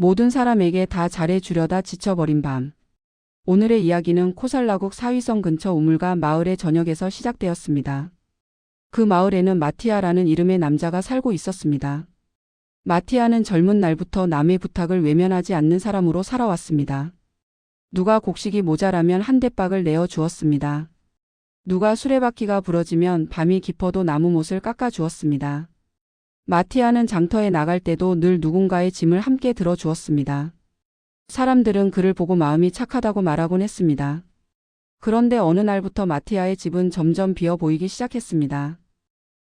모든 사람에게 다 잘해주려다 지쳐버린 밤. 오늘의 이야기는 코살라국 사위성 근처 우물가 마을의 저녁에서 시작되었습니다. 그 마을에는 마티아라는 이름의 남자가 살고 있었습니다. 마티아는 젊은 날부터 남의 부탁을 외면하지 않는 사람으로 살아왔습니다. 누가 곡식이 모자라면 한 대박을 내어 주었습니다. 누가 수레바퀴가 부러지면 밤이 깊어도 나무못을 깎아 주었습니다. 마티아는 장터에 나갈 때도 늘 누군가의 짐을 함께 들어 주었습니다. 사람들은 그를 보고 마음이 착하다고 말하곤 했습니다. 그런데 어느 날부터 마티아의 집은 점점 비어 보이기 시작했습니다.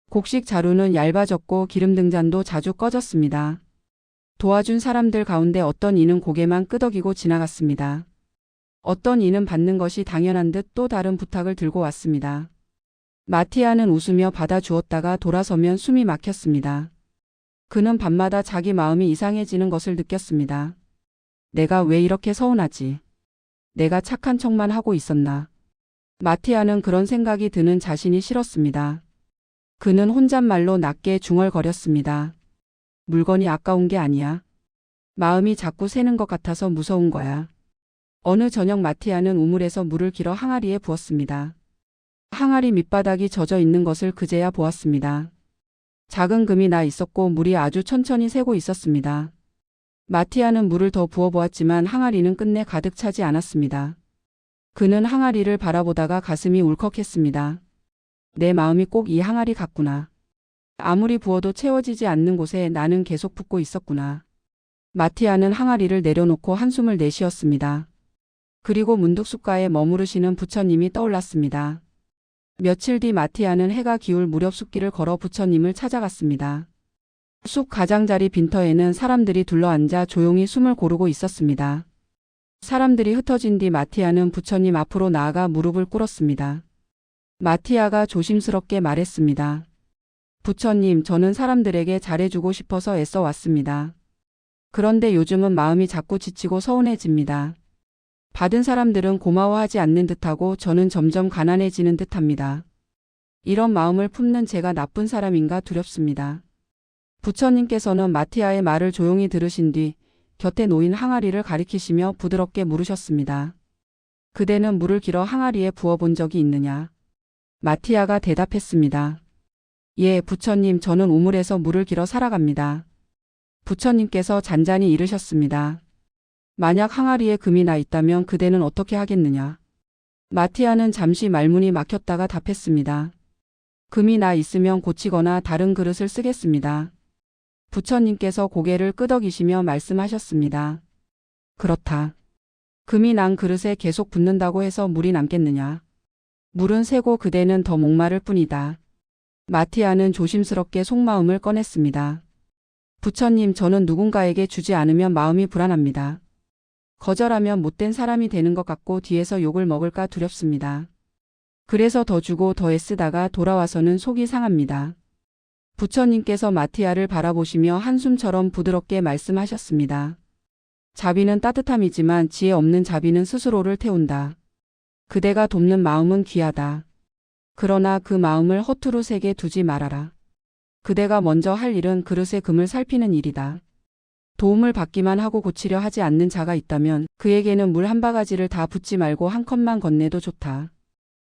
곡식 자루는 얇아졌고 기름 등잔도 자주 꺼졌습니다. 도와준 사람들 가운데 어떤 이는 고개만 끄덕이고 지나갔습니다. 어떤 이는 받는 것이 당연한 듯 또 다른 부탁을 들고 왔습니다. 마티아는 웃으며 받아주었다가 돌아서면 숨이 막혔습니다. 그는 밤마다 자기 마음이 이상해지는 것을 느꼈습니다. 내가 왜 이렇게 서운하지? 내가 착한 척만 하고 있었나? 마티아는 그런 생각이 드는 자신이 싫었습니다. 그는 혼잣말로 낮게 중얼거렸습니다. 물건이 아까운 게 아니야. 마음이 자꾸 새는 것 같아서 무서운 거야. 어느 저녁 마티아는 우물에서 물을 길어 항아리에 부었습니다. 항아리 밑바닥이 젖어 있는 것을 그제야 보았습니다. 작은 금이 나 있었고 물이 아주 천천히 새고 있었습니다. 마티아는 물을 더 부어보았지만 항아리는 끝내 가득 차지 않았습니다. 그는 항아리를 바라보다가 가슴이 울컥했습니다. 내 마음이 꼭 이 항아리 같구나. 아무리 부어도 채워지지 않는 곳에 나는 계속 붓고 있었구나. 마티아는 항아리를 내려놓고 한숨을 내쉬었습니다. 그리고 문득 숲가에 머무르시는 부처님이 떠올랐습니다. 며칠 뒤 마티아는 해가 기울 무렵 숲길을 걸어 부처님을 찾아갔습니다. 숲 가장자리 빈터에는 사람들이 둘러앉아 조용히 숨을 고르고 있었습니다. 사람들이 흩어진 뒤 마티아는 부처님 앞으로 나아가 무릎을 꿇었습니다. 마티아가 조심스럽게 말했습니다. 부처님, 저는 사람들에게 잘해주고 싶어서 애써 왔습니다. 그런데 요즘은 마음이 자꾸 지치고 서운해집니다. 받은 사람들은 고마워하지 않는 듯하고 저는 점점 가난해지는 듯합니다. 이런 마음을 품는 제가 나쁜 사람인가 두렵습니다. 부처님께서는 마티아의 말을 조용히 들으신 뒤 곁에 놓인 항아리를 가리키시며 부드럽게 물으셨습니다. 그대는 물을 길어 항아리에 부어본 적이 있느냐? 마티아가 대답했습니다. 예, 부처님, 저는 우물에서 물을 길어 살아갑니다. 부처님께서 잔잔히 이르셨습니다. 만약 항아리에 금이 나 있다면 그대는 어떻게 하겠느냐? 마티아는 잠시 말문이 막혔다가 답했습니다. 금이 나 있으면 고치거나 다른 그릇을 쓰겠습니다. 부처님께서 고개를 끄덕이시며 말씀하셨습니다. 그렇다. 금이 난 그릇에 계속 붓는다고 해서 물이 남겠느냐? 물은 새고 그대는 더 목마를 뿐이다. 마티아는 조심스럽게 속마음을 꺼냈습니다. 부처님, 저는 누군가에게 주지 않으면 마음이 불안합니다. 거절하면 못된 사람이 되는 것 같고 뒤에서 욕을 먹을까 두렵습니다. 그래서 더 주고 더 애쓰다가 돌아와서는 속이 상합니다. 부처님께서 마티아를 바라보시며 한숨처럼 부드럽게 말씀하셨습니다. 자비는 따뜻함이지만 지혜 없는 자비는 스스로를 태운다. 그대가 돕는 마음은 귀하다. 그러나 그 마음을 허투루 새게 두지 말아라. 그대가 먼저 할 일은 그릇의 금을 살피는 일이다. 도움을 받기만 하고 고치려 하지 않는 자가 있다면 그에게는 물 한 바가지를 다 붓지 말고 한 컵만 건네도 좋다.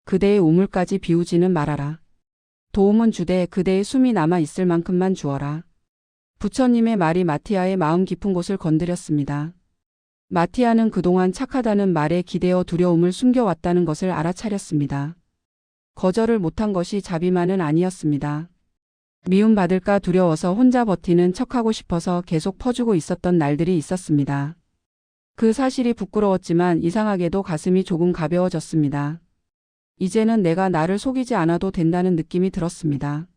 그대의 우물까지 비우지는 말아라. 도움은 주되 그대의 숨이 남아 있을 만큼만 주어라. 부처님의 말이 마티아의 마음 깊은 곳을 건드렸습니다. 마티아는 그동안 착하다는 말에 기대어 두려움을 숨겨왔다는 것을 알아차렸습니다. 거절을 못한 것이 자비만은 아니었습니다. 미움받을까 두려워서 혼자 버티는 척하고 싶어서 계속 퍼주고 있었던 날들이 있었습니다. 그 사실이 부끄러웠지만 이상하게도 가슴이 조금 가벼워졌습니다. 이제는 내가 나를 속이지 않아도 된다는 느낌이 들었습니다.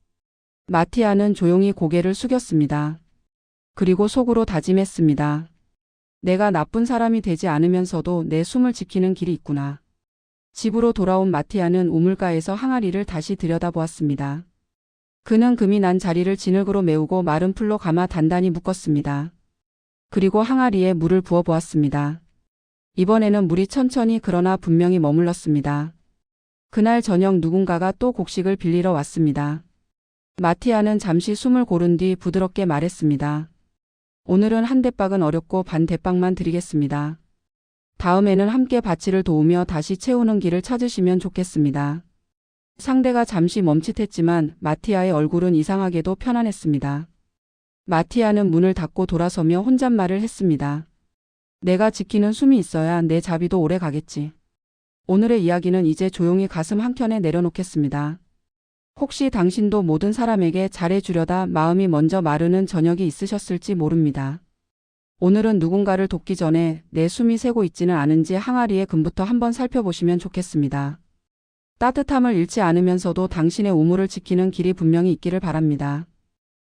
마티아는 조용히 고개를 숙였습니다. 그리고 속으로 다짐했습니다. 내가 나쁜 사람이 되지 않으면서도 내 숨을 지키는 길이 있구나. 집으로 돌아온 마티아는 우물가에서 항아리를 다시 들여다보았습니다. 그는 금이 난 자리를 진흙으로 메우고 마른 풀로 감아 단단히 묶었습니다. 그리고 항아리에 물을 부어 보았습니다. 이번에는 물이 천천히 그러나 분명히 머물렀습니다. 그날 저녁 누군가가 또 곡식을 빌리러 왔습니다. 마티아는 잠시 숨을 고른 뒤 부드럽게 말했습니다. 오늘은 한 대박은 어렵고 반 대박만 드리겠습니다. 다음에는 함께 바치를 도우며 다시 채우는 길을 찾으시면 좋겠습니다. 상대가 잠시 멈칫했지만 마티아의 얼굴은 이상하게도 편안했습니다. 마티아는 문을 닫고 돌아서며 혼잣말을 했습니다. 내가 지키는 숨이 있어야 내 자비도 오래 가겠지. 오늘의 이야기는 이제 조용히 가슴 한켠에 내려놓겠습니다. 혹시 당신도 모든 사람에게 잘해주려다 마음이 먼저 마르는 저녁이 있으셨을지 모릅니다. 오늘은 누군가를 돕기 전에 내 숨이 새고 있지는 않은지 항아리의 금부터 한번 살펴보시면 좋겠습니다. 따뜻함을 잃지 않으면서도 당신의 우물을 지키는 길이 분명히 있기를 바랍니다.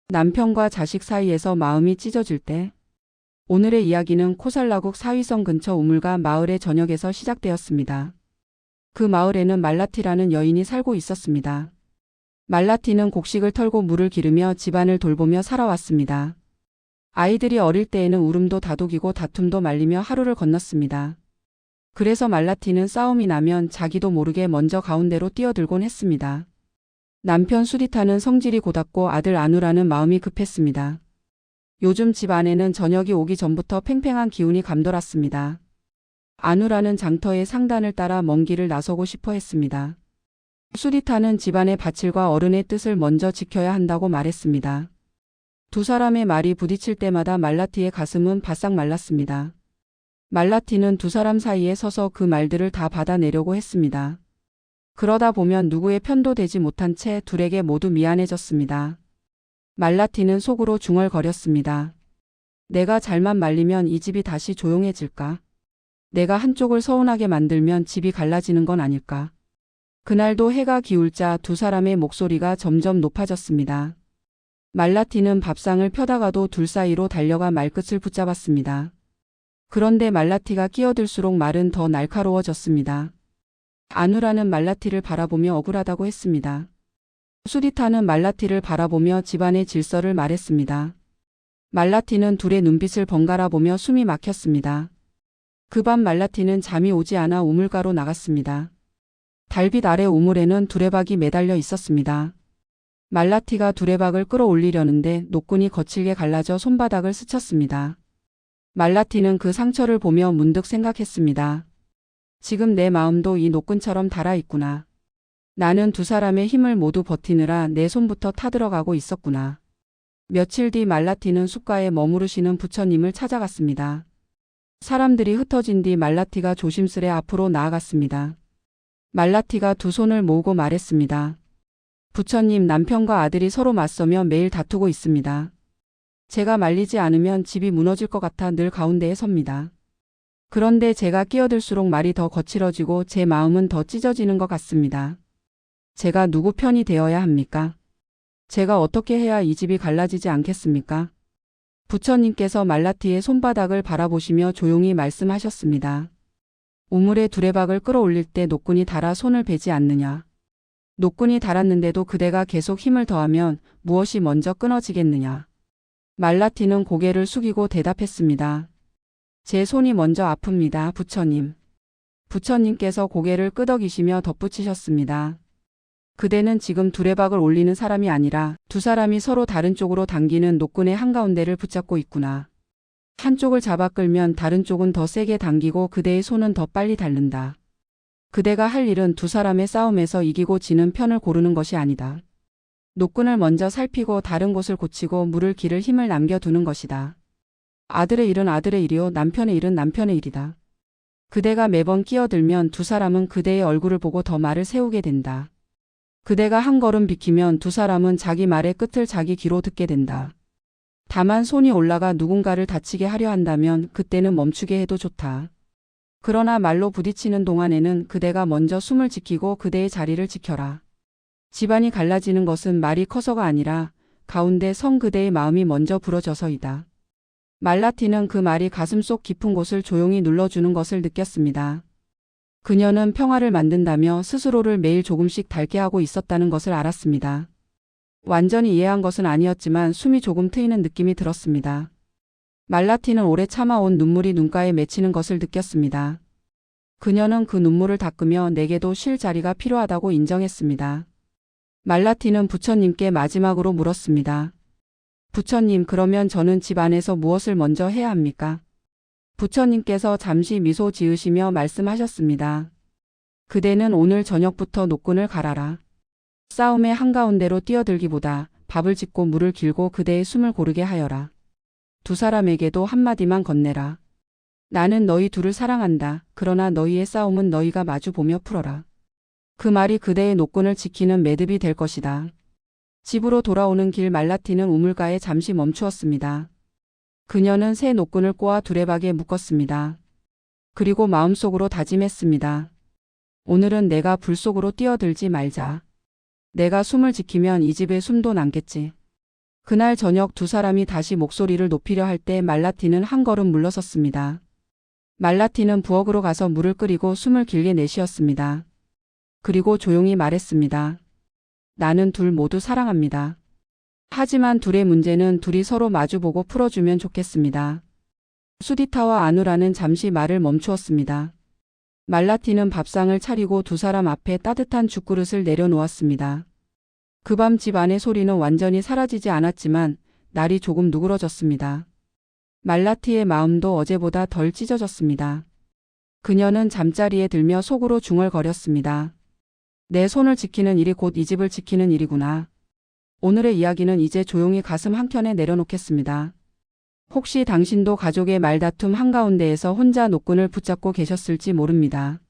남편과 자식 사이에서 마음이 찢어질 때 오늘의 이야기는 코살라국 사위성 근처 우물가 마을의 전역에서 시작되었습니다. 그 마을에는 말라티라는 여인이 살고 있었습니다. 말라티는 곡식을 털고 물을 기르며 집안을 돌보며 살아왔습니다. 아이들이 어릴 때에는 울음도 다독이고 다툼도 말리며 하루를 건넜습니다. 그래서 말라티는 싸움이 나면 자기도 모르게 먼저 가운데로 뛰어들곤 했습니다. 남편 수디타는 성질이 고닫고 아들 아누라는 마음이 급했습니다. 요즘 집 안에는 저녁이 오기 전부터 팽팽한 기운이 감돌았습니다. 아누라는 장터의 상단을 따라 먼 길을 나서고 싶어 했습니다. 수디타는 집안의 밭일과 어른의 뜻을 먼저 지켜야 한다고 말했습니다. 두 사람의 말이 부딪힐 때마다 말라티의 가슴은 바싹 말랐습니다. 말라티는 두 사람 사이에 서서 그 말들을 다 받아내려고 했습니다. 그러다 보면 누구의 편도 되지 못한 채 둘에게 모두 미안해졌습니다. 말라티는 속으로 중얼거렸습니다. 내가 잘만 말리면 이 집이 다시 조용해질까? 내가 한쪽을 서운하게 만들면 집이 갈라지는 건 아닐까? 그날도 해가 기울자 두 사람의 목소리가 점점 높아졌습니다. 말라티는 밥상을 펴다가도 둘 사이로 달려가 말끝을 붙잡았습니다. 그런데 말라티가 끼어들수록 말은 더 날카로워졌습니다. 아누라는 말라티를 바라보며 억울하다고 했습니다. 수디타는 말라티를 바라보며 집안의 질서를 말했습니다. 말라티는 둘의 눈빛을 번갈아 보며 숨이 막혔습니다. 그 밤 말라티는 잠이 오지 않아 우물가로 나갔습니다. 달빛 아래 우물에는 두레박이 매달려 있었습니다. 말라티가 두레박을 끌어올리려는데 노끈이 거칠게 갈라져 손바닥을 스쳤습니다. 말라티는 그 상처를 보며 문득 생각했습니다. 지금 내 마음도 이 노끈처럼 달아있구나. 나는 두 사람의 힘을 모두 버티느라 내 손부터 타들어가고 있었구나. 며칠 뒤 말라티는 숲가에 머무르시는 부처님을 찾아갔습니다. 사람들이 흩어진 뒤 말라티가 조심스레 앞으로 나아갔습니다. 말라티가 두 손을 모으고 말했습니다. 부처님, 남편과 아들이 서로 맞서며 매일 다투고 있습니다. 제가 말리지 않으면 집이 무너질 것 같아 늘 가운데에 섭니다. 그런데 제가 끼어들수록 말이 더 거칠어지고 제 마음은 더 찢어지는 것 같습니다. 제가 누구 편이 되어야 합니까? 제가 어떻게 해야 이 집이 갈라지지 않겠습니까? 부처님께서 말라티의 손바닥을 바라보시며 조용히 말씀하셨습니다. 우물에 두레박을 끌어올릴 때 노끈이 닳아 손을 베지 않느냐. 노끈이 닳았는데도 그대가 계속 힘을 더하면 무엇이 먼저 끊어지겠느냐. 말라티는 고개를 숙이고 대답했습니다. 제 손이 먼저 아픕니다, 부처님. 부처님께서 고개를 끄덕이시며 덧붙이셨습니다. 그대는 지금 두레박을 올리는 사람이 아니라 두 사람이 서로 다른 쪽으로 당기는 노끈의 한가운데를 붙잡고 있구나. 한쪽을 잡아 끌면 다른 쪽은 더 세게 당기고 그대의 손은 더 빨리 닳는다. 그대가 할 일은 두 사람의 싸움에서 이기고 지는 편을 고르는 것이 아니다. 노끈을 먼저 살피고 다른 곳을 고치고 물을 기를 힘을 남겨두는 것이다. 아들의 일은 아들의 일이요 남편의 일은 남편의 일이다. 그대가 매번 끼어들면 두 사람은 그대의 얼굴을 보고 더 말을 세우게 된다. 그대가 한 걸음 비키면 두 사람은 자기 말의 끝을 자기 귀로 듣게 된다. 다만 손이 올라가 누군가를 다치게 하려 한다면 그때는 멈추게 해도 좋다. 그러나 말로 부딪히는 동안에는 그대가 먼저 숨을 지키고 그대의 자리를 지켜라. 집안이 갈라지는 것은 말이 커서가 아니라 가운데 선 그대의 마음이 먼저 부러져서이다. 말라티는 그 말이 가슴속 깊은 곳을 조용히 눌러주는 것을 느꼈습니다. 그녀는 평화를 만든다며 스스로를 매일 조금씩 닳게 하고 있었다는 것을 알았습니다. 완전히 이해한 것은 아니었지만 숨이 조금 트이는 느낌이 들었습니다. 말라티는 오래 참아온 눈물이 눈가에 맺히는 것을 느꼈습니다. 그녀는 그 눈물을 닦으며 내게도 쉴 자리가 필요하다고 인정했습니다. 말라티는 부처님께 마지막으로 물었습니다. 부처님, 그러면 저는 집 안에서 무엇을 먼저 해야 합니까? 부처님께서 잠시 미소 지으시며 말씀하셨습니다. 그대는 오늘 저녁부터 노끈을 갈아라. 싸움의 한가운데로 뛰어들기보다 밥을 짓고 물을 길고 그대의 숨을 고르게 하여라. 두 사람에게도 한마디만 건네라. 나는 너희 둘을 사랑한다. 그러나 너희의 싸움은 너희가 마주보며 풀어라. 그 말이 그대의 노끈을 지키는 매듭이 될 것이다. 집으로 돌아오는 길 말라티는 우물가에 잠시 멈추었습니다. 그녀는 새 노끈을 꼬아 두레박에 묶었습니다. 그리고 마음속으로 다짐했습니다. 오늘은 내가 불 속으로 뛰어들지 말자. 내가 숨을 지키면 이 집에 숨도 남겠지. 그날 저녁 두 사람이 다시 목소리를 높이려 할 때 말라티는 한 걸음 물러섰습니다. 말라티는 부엌으로 가서 물을 끓이고 숨을 길게 내쉬었습니다. 그리고 조용히 말했습니다. 나는 둘 모두 사랑합니다. 하지만 둘의 문제는 둘이 서로 마주보고 풀어주면 좋겠습니다. 수디타와 아누라는 잠시 말을 멈추었습니다. 말라티는 밥상을 차리고 두 사람 앞에 따뜻한 죽그릇을 내려놓았습니다. 그 밤 집 안의 소리는 완전히 사라지지 않았지만 날이 조금 누그러졌습니다. 말라티의 마음도 어제보다 덜 찢어졌습니다. 그녀는 잠자리에 들며 속으로 중얼거렸습니다. 내 손을 지키는 일이 곧 이 집을 지키는 일이구나. 오늘의 이야기는 이제 조용히 가슴 한켠에 내려놓겠습니다. 혹시 당신도 가족의 말다툼 한가운데에서 혼자 노끈을 붙잡고 계셨을지 모릅니다.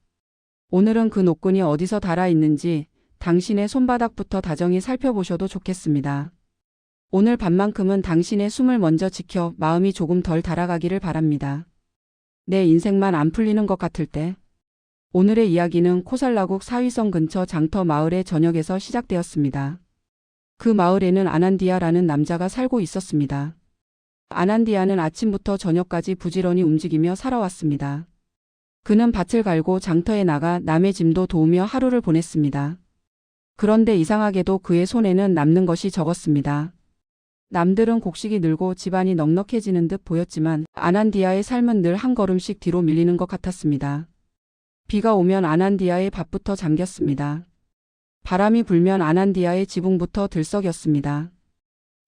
오늘은 그 노끈이 어디서 닿아 있는지 당신의 손바닥부터 다정히 살펴보셔도 좋겠습니다. 오늘 밤만큼은 당신의 숨을 먼저 지켜 마음이 조금 덜 달아가기를 바랍니다. 내 인생만 안 풀리는 것 같을 때. 오늘의 이야기는 코살라국 사위성 근처 장터 마을의 전역에서 시작되었습니다. 그 마을에는 아난디아라는 남자가 살고 있었습니다. 아난디아는 아침부터 저녁까지 부지런히 움직이며 살아왔습니다. 그는 밭을 갈고 장터에 나가 남의 짐도 도우며 하루를 보냈습니다. 그런데 이상하게도 그의 손에는 남는 것이 적었습니다. 남들은 곡식이 늘고 집안이 넉넉해지는 듯 보였지만 아난디아의 삶은 늘 한 걸음씩 뒤로 밀리는 것 같았습니다. 비가 오면 아난디아의 밭부터 잠겼습니다. 바람이 불면 아난디아의 지붕부터 들썩였습니다.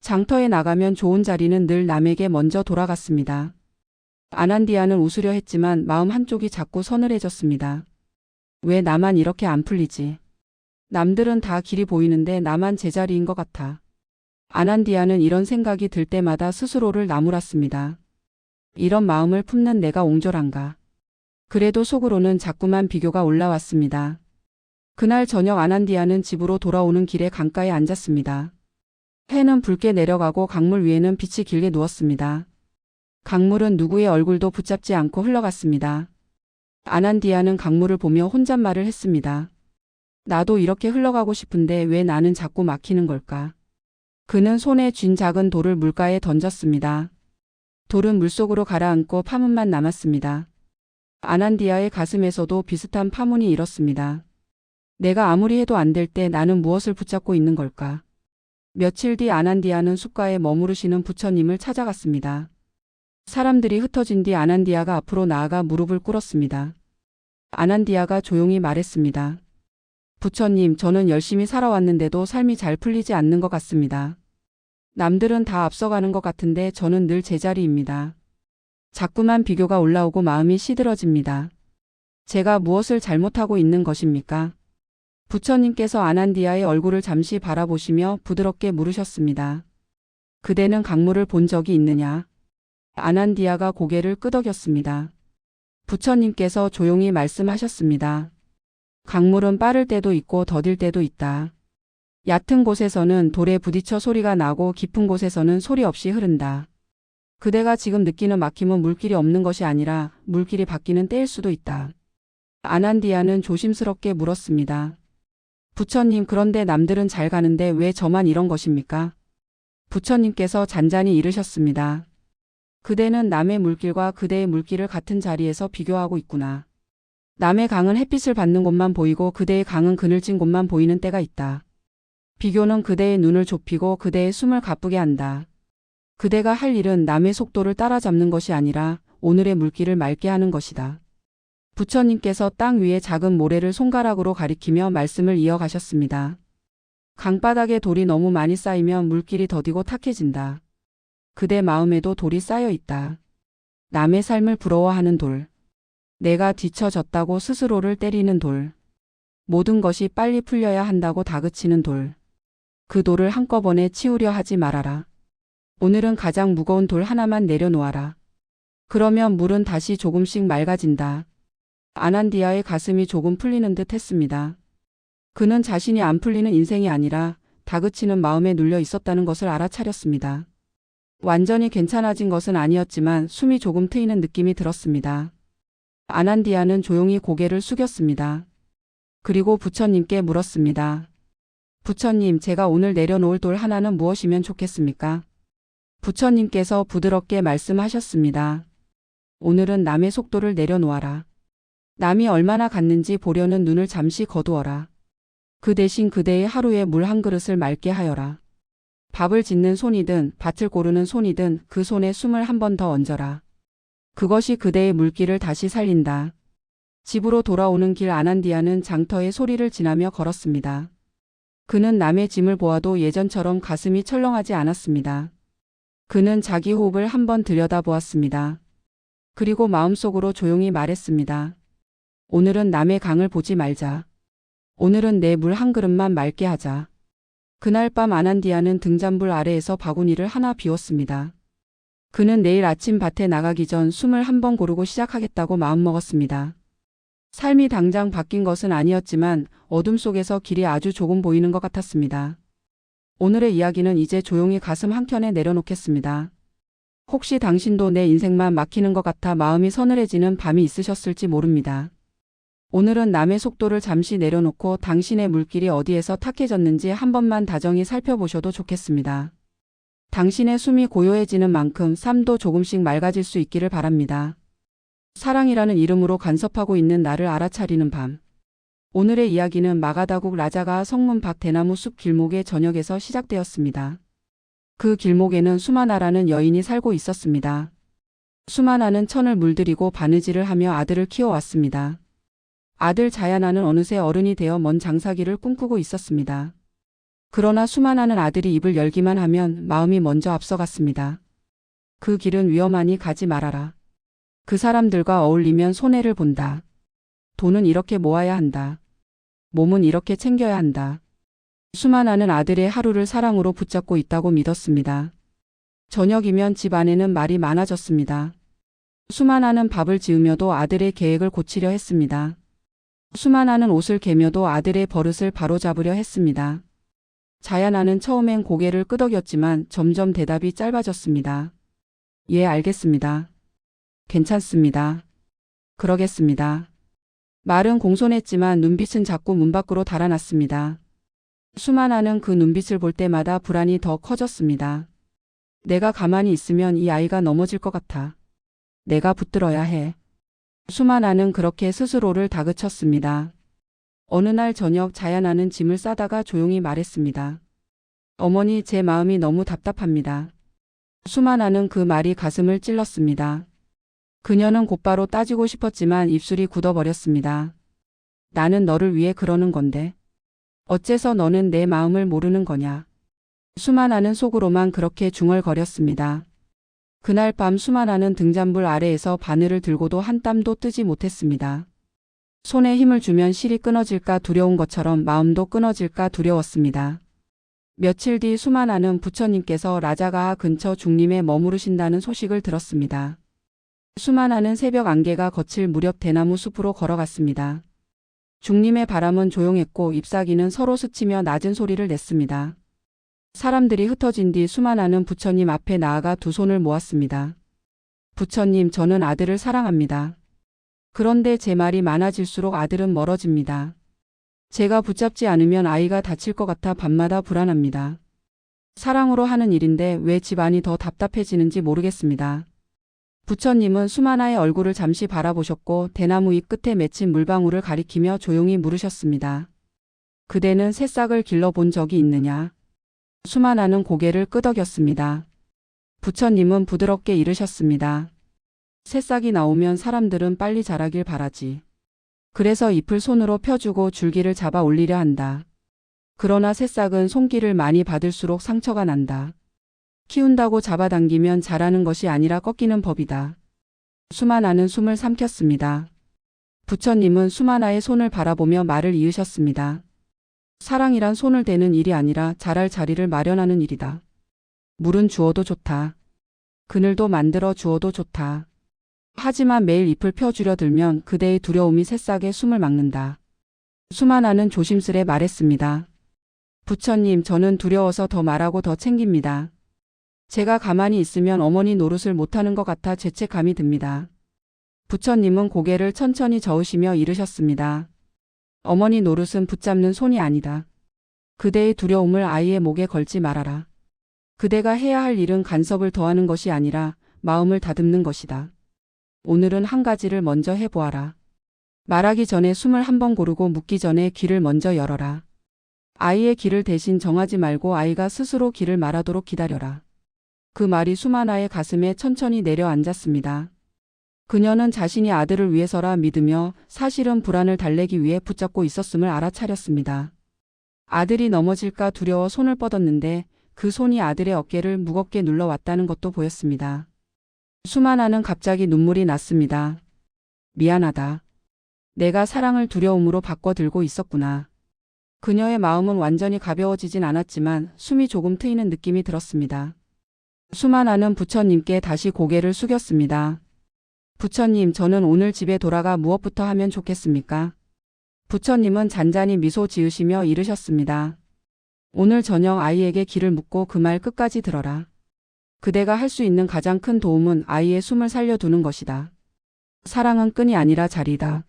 장터에 나가면 좋은 자리는 늘 남에게 먼저 돌아갔습니다. 아난디아는 웃으려 했지만 마음 한쪽이 자꾸 서늘해졌습니다. 왜 나만 이렇게 안 풀리지? 남들은 다 길이 보이는데 나만 제자리인 것 같아. 아난디아는 이런 생각이 들 때마다 스스로를 나무랐습니다. 이런 마음을 품는 내가 옹졸한가? 그래도 속으로는 자꾸만 비교가 올라왔습니다. 그날 저녁 아난디아는 집으로 돌아오는 길에 강가에 앉았습니다. 해는 붉게 내려가고 강물 위에는 빛이 길게 누웠습니다. 강물은 누구의 얼굴도 붙잡지 않고 흘러갔습니다. 아난디아는 강물을 보며 혼잣말을 했습니다. 나도 이렇게 흘러가고 싶은데 왜 나는 자꾸 막히는 걸까? 그는 손에 쥔 작은 돌을 물가에 던졌습니다. 돌은 물속으로 가라앉고 파문만 남았습니다. 아난디아의 가슴에서도 비슷한 파문이 일었습니다. 내가 아무리 해도 안 될 때 나는 무엇을 붙잡고 있는 걸까? 며칠 뒤 아난디아는 숲가에 머무르시는 부처님을 찾아갔습니다. 사람들이 흩어진 뒤 아난디아가 앞으로 나아가 무릎을 꿇었습니다. 아난디아가 조용히 말했습니다. 부처님, 저는 열심히 살아왔는데도 삶이 잘 풀리지 않는 것 같습니다. 남들은 다 앞서가는 것 같은데 저는 늘 제자리입니다. 자꾸만 비교가 올라오고 마음이 시들어집니다. 제가 무엇을 잘못하고 있는 것입니까? 부처님께서 아난디아의 얼굴을 잠시 바라보시며 부드럽게 물으셨습니다. 그대는 강물을 본 적이 있느냐? 아난디아가 고개를 끄덕였습니다. 부처님께서 조용히 말씀하셨습니다. 강물은 빠를 때도 있고 더딜 때도 있다. 얕은 곳에서는 돌에 부딪혀 소리가 나고 깊은 곳에서는 소리 없이 흐른다. 그대가 지금 느끼는 막힘은 물길이 없는 것이 아니라 물길이 바뀌는 때일 수도 있다. 아난디아는 조심스럽게 물었습니다. 부처님, 그런데 남들은 잘 가는데 왜 저만 이런 것입니까? 부처님께서 잔잔히 이르셨습니다. 그대는 남의 물길과 그대의 물길을 같은 자리에서 비교하고 있구나. 남의 강은 햇빛을 받는 곳만 보이고 그대의 강은 그늘진 곳만 보이는 때가 있다. 비교는 그대의 눈을 좁히고 그대의 숨을 가쁘게 한다. 그대가 할 일은 남의 속도를 따라잡는 것이 아니라 오늘의 물길을 맑게 하는 것이다. 부처님께서 땅 위에 작은 모래를 손가락으로 가리키며 말씀을 이어가셨습니다. 강바닥에 돌이 너무 많이 쌓이면 물길이 더디고 탁해진다. 그대 마음에도 돌이 쌓여 있다. 남의 삶을 부러워하는 돌. 내가 뒤처졌다고 스스로를 때리는 돌. 모든 것이 빨리 풀려야 한다고 다그치는 돌. 그 돌을 한꺼번에 치우려 하지 말아라. 오늘은 가장 무거운 돌 하나만 내려놓아라. 그러면 물은 다시 조금씩 맑아진다. 아난디아의 가슴이 조금 풀리는 듯 했습니다. 그는 자신이 안 풀리는 인생이 아니라 다그치는 마음에 눌려 있었다는 것을 알아차렸습니다. 완전히 괜찮아진 것은 아니었지만 숨이 조금 트이는 느낌이 들었습니다. 아난디아는 조용히 고개를 숙였습니다. 그리고 부처님께 물었습니다. 부처님, 제가 오늘 내려놓을 돌 하나는 무엇이면 좋겠습니까? 부처님께서 부드럽게 말씀하셨습니다. 오늘은 남의 속도를 내려놓아라. 남이 얼마나 갔는지 보려는 눈을 잠시 거두어라. 그 대신 그대의 하루에 물 한 그릇을 맑게 하여라. 밥을 짓는 손이든 밭을 고르는 손이든 그 손에 숨을 한 번 더 얹어라. 그것이 그대의 물길을 다시 살린다. 집으로 돌아오는 길 아난디아는 장터의 소리를 지나며 걸었습니다. 그는 남의 짐을 보아도 예전처럼 가슴이 철렁하지 않았습니다. 그는 자기 호흡을 한번 들여다보았습니다. 그리고 마음속으로 조용히 말했습니다. 오늘은 남의 강을 보지 말자. 오늘은 내 물 한 그릇만 맑게 하자. 그날 밤 아난디아는 등잔불 아래에서 바구니를 하나 비웠습니다. 그는 내일 아침 밭에 나가기 전 숨을 한번 고르고 시작하겠다고 마음먹었습니다. 삶이 당장 바뀐 것은 아니었지만 어둠 속에서 길이 아주 조금 보이는 것 같았습니다. 오늘의 이야기는 이제 조용히 가슴 한켠에 내려놓겠습니다. 혹시 당신도 내 인생만 막히는 것 같아 마음이 서늘해지는 밤이 있으셨을지 모릅니다. 오늘은 남의 속도를 잠시 내려놓고 당신의 물길이 어디에서 탁해졌는지 한 번만 다정히 살펴보셔도 좋겠습니다. 당신의 숨이 고요해지는 만큼 삶도 조금씩 맑아질 수 있기를 바랍니다. 사랑이라는 이름으로 간섭하고 있는 나를 알아차리는 밤. 오늘의 이야기는 마가다국 라자가 성문 밖 대나무 숲 길목의 저녁에서 시작되었습니다. 그 길목에는 수마나라는 여인이 살고 있었습니다. 수마나는 천을 물들이고 바느질을 하며 아들을 키워왔습니다. 아들 자야나는 어느새 어른이 되어 먼 장사기를 꿈꾸고 있었습니다. 그러나 수마나는 아들이 입을 열기만 하면 마음이 먼저 앞서갔습니다. 그 길은 위험하니 가지 말아라. 그 사람들과 어울리면 손해를 본다. 돈은 이렇게 모아야 한다. 몸은 이렇게 챙겨야 한다. 수마나는 아들의 하루를 사랑으로 붙잡고 있다고 믿었습니다. 저녁이면 집 안에는 말이 많아졌습니다. 수마나는 밥을 지으며도 아들의 계획을 고치려 했습니다. 수마나는 옷을 개며도 아들의 버릇을 바로잡으려 했습니다. 자야나는 처음엔 고개를 끄덕였지만 점점 대답이 짧아졌습니다. 예, 알겠습니다. 괜찮습니다. 그러겠습니다. 말은 공손했지만 눈빛은 자꾸 문 밖으로 달아났습니다. 수마나는 그 눈빛을 볼 때마다 불안이 더 커졌습니다. 내가 가만히 있으면 이 아이가 넘어질 것 같아. 내가 붙들어야 해. 수마나는 그렇게 스스로를 다그쳤습니다. 어느 날 저녁 자야나는 짐을 싸다가 조용히 말했습니다. 어머니, 제 마음이 너무 답답합니다. 수마나는 그 말이 가슴을 찔렀습니다. 그녀는 곧바로 따지고 싶었지만 입술이 굳어버렸습니다. 나는 너를 위해 그러는 건데. 어째서 너는 내 마음을 모르는 거냐. 수마나는 속으로만 그렇게 중얼거렸습니다. 그날 밤 수마나는 등잔불 아래에서 바늘을 들고도 한 땀도 뜨지 못했습니다. 손에 힘을 주면 실이 끊어질까 두려운 것처럼 마음도 끊어질까 두려웠습니다. 며칠 뒤 수마나는 부처님께서 라자가하 근처 중림에 머무르신다는 소식을 들었습니다. 수마나는 새벽 안개가 거칠 무렵 대나무 숲으로 걸어갔습니다. 중림의 바람은 조용했고 잎사귀는 서로 스치며 낮은 소리를 냈습니다. 사람들이 흩어진 뒤 수마나는 부처님 앞에 나아가 두 손을 모았습니다. 부처님, 저는 아들을 사랑합니다. 그런데 제 말이 많아질수록 아들은 멀어집니다. 제가 붙잡지 않으면 아이가 다칠 것 같아 밤마다 불안합니다. 사랑으로 하는 일인데 왜 집안이 더 답답해지는지 모르겠습니다. 부처님은 수마나의 얼굴을 잠시 바라보셨고 대나무 잎 끝에 맺힌 물방울을 가리키며 조용히 물으셨습니다. 그대는 새싹을 길러본 적이 있느냐? 수마나는 고개를 끄덕였습니다. 부처님은 부드럽게 이르셨습니다. 새싹이 나오면 사람들은 빨리 자라길 바라지. 그래서 잎을 손으로 펴주고 줄기를 잡아 올리려 한다. 그러나 새싹은 손길을 많이 받을수록 상처가 난다. 키운다고 잡아당기면 자라는 것이 아니라 꺾이는 법이다. 수만아는 숨을 삼켰습니다. 부처님은 수만아의 손을 바라보며 말을 이으셨습니다. 사랑이란 손을 대는 일이 아니라 자랄 자리를 마련하는 일이다. 물은 주어도 좋다. 그늘도 만들어 주어도 좋다. 하지만 매일 잎을 펴주려 들면 그대의 두려움이 새싹의 숨을 막는다. 수만아는 조심스레 말했습니다. 부처님, 저는 두려워서 더 말하고 더 챙깁니다. 제가 가만히 있으면 어머니 노릇을 못하는 것 같아 죄책감이 듭니다. 부처님은 고개를 천천히 저으시며 이르셨습니다. 어머니 노릇은 붙잡는 손이 아니다. 그대의 두려움을 아이의 목에 걸지 말아라. 그대가 해야 할 일은 간섭을 더하는 것이 아니라 마음을 다듬는 것이다. 오늘은 한 가지를 먼저 해보아라. 말하기 전에 숨을 한번 고르고 묻기 전에 귀를 먼저 열어라. 아이의 길을 대신 정하지 말고 아이가 스스로 길을 말하도록 기다려라. 그 말이 수만아의 가슴에 천천히 내려앉았습니다. 그녀는 자신이 아들을 위해서라 믿으며 사실은 불안을 달래기 위해 붙잡고 있었음을 알아차렸습니다. 아들이 넘어질까 두려워 손을 뻗었는데 그 손이 아들의 어깨를 무겁게 눌러왔다는 것도 보였습니다. 수만아는 갑자기 눈물이 났습니다. 미안하다. 내가 사랑을 두려움으로 바꿔 들고 있었구나. 그녀의 마음은 완전히 가벼워지진 않았지만 숨이 조금 트이는 느낌이 들었습니다. 수만아는 부처님께 다시 고개를 숙였습니다. 부처님, 저는 오늘 집에 돌아가 무엇부터 하면 좋겠습니까? 부처님은 잔잔히 미소 지으시며 이르셨습니다. 오늘 저녁 아이에게 길을 묻고 그 말 끝까지 들어라. 그대가 할 수 있는 가장 큰 도움은 아이의 숨을 살려두는 것이다. 사랑은 끈이 아니라 자리다.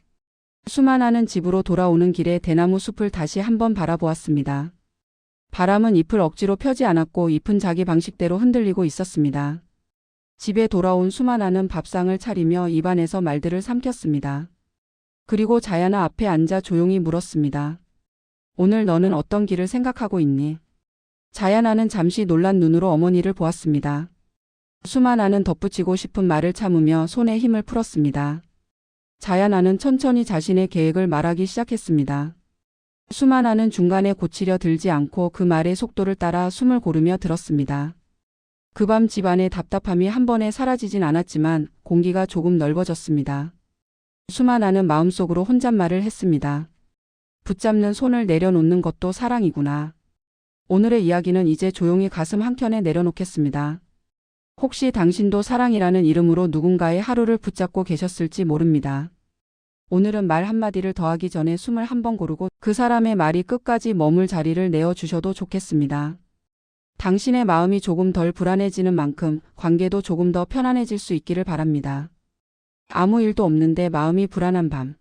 수만아는 집으로 돌아오는 길에 대나무 숲을 다시 한번 바라보았습니다. 바람은 잎을 억지로 펴지 않았고 잎은 자기 방식대로 흔들리고 있었습니다. 집에 돌아온 수만아는 밥상을 차리며 입안에서 말들을 삼켰습니다. 그리고 자야나 앞에 앉아 조용히 물었습니다. 오늘 너는 어떤 길을 생각하고 있니? 자야나는 잠시 놀란 눈으로 어머니를 보았습니다. 수만아는 덧붙이고 싶은 말을 참으며 손에 힘을 풀었습니다. 자야나는 천천히 자신의 계획을 말하기 시작했습니다. 수만아는 중간에 고치려 들지 않고 그 말의 속도를 따라 숨을 고르며 들었습니다. 그 밤 집안의 답답함이 한 번에 사라지진 않았지만 공기가 조금 넓어졌습니다. 수만아는 마음속으로 혼잣말을 했습니다. 붙잡는 손을 내려놓는 것도 사랑이구나. 오늘의 이야기는 이제 조용히 가슴 한켠에 내려놓겠습니다. 혹시 당신도 사랑이라는 이름으로 누군가의 하루를 붙잡고 계셨을지 모릅니다. 오늘은 말 한마디를 더하기 전에 숨을 한번 고르고 그 사람의 말이 끝까지 머물 자리를 내어주셔도 좋겠습니다. 당신의 마음이 조금 덜 불안해지는 만큼 관계도 조금 더 편안해질 수 있기를 바랍니다. 아무 일도 없는데 마음이 불안한 밤.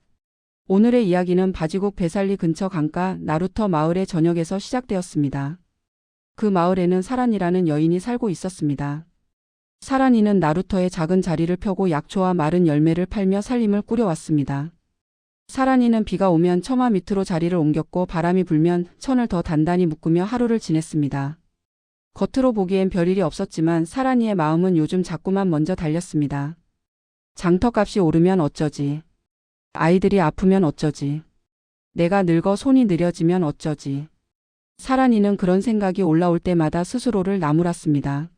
오늘의 이야기는 바지국 베살리 근처 강가 나루터 마을의 전역에서 시작되었습니다. 그 마을에는 사란이라는 여인이 살고 있었습니다. 사란이는 나루터의 작은 자리를 펴고 약초와 마른 열매를 팔며 살림을 꾸려왔습니다. 사란이는 비가 오면 처마 밑으로 자리를 옮겼고 바람이 불면 천을 더 단단히 묶으며 하루를 지냈습니다. 겉으로 보기엔 별일이 없었지만 사란이의 마음은 요즘 자꾸만 먼저 달렸습니다. 장터값이 오르면 어쩌지? 아이들이 아프면 어쩌지? 내가 늙어 손이 느려지면 어쩌지? 사란이는 그런 생각이 올라올 때마다 스스로를 나무랐습니다.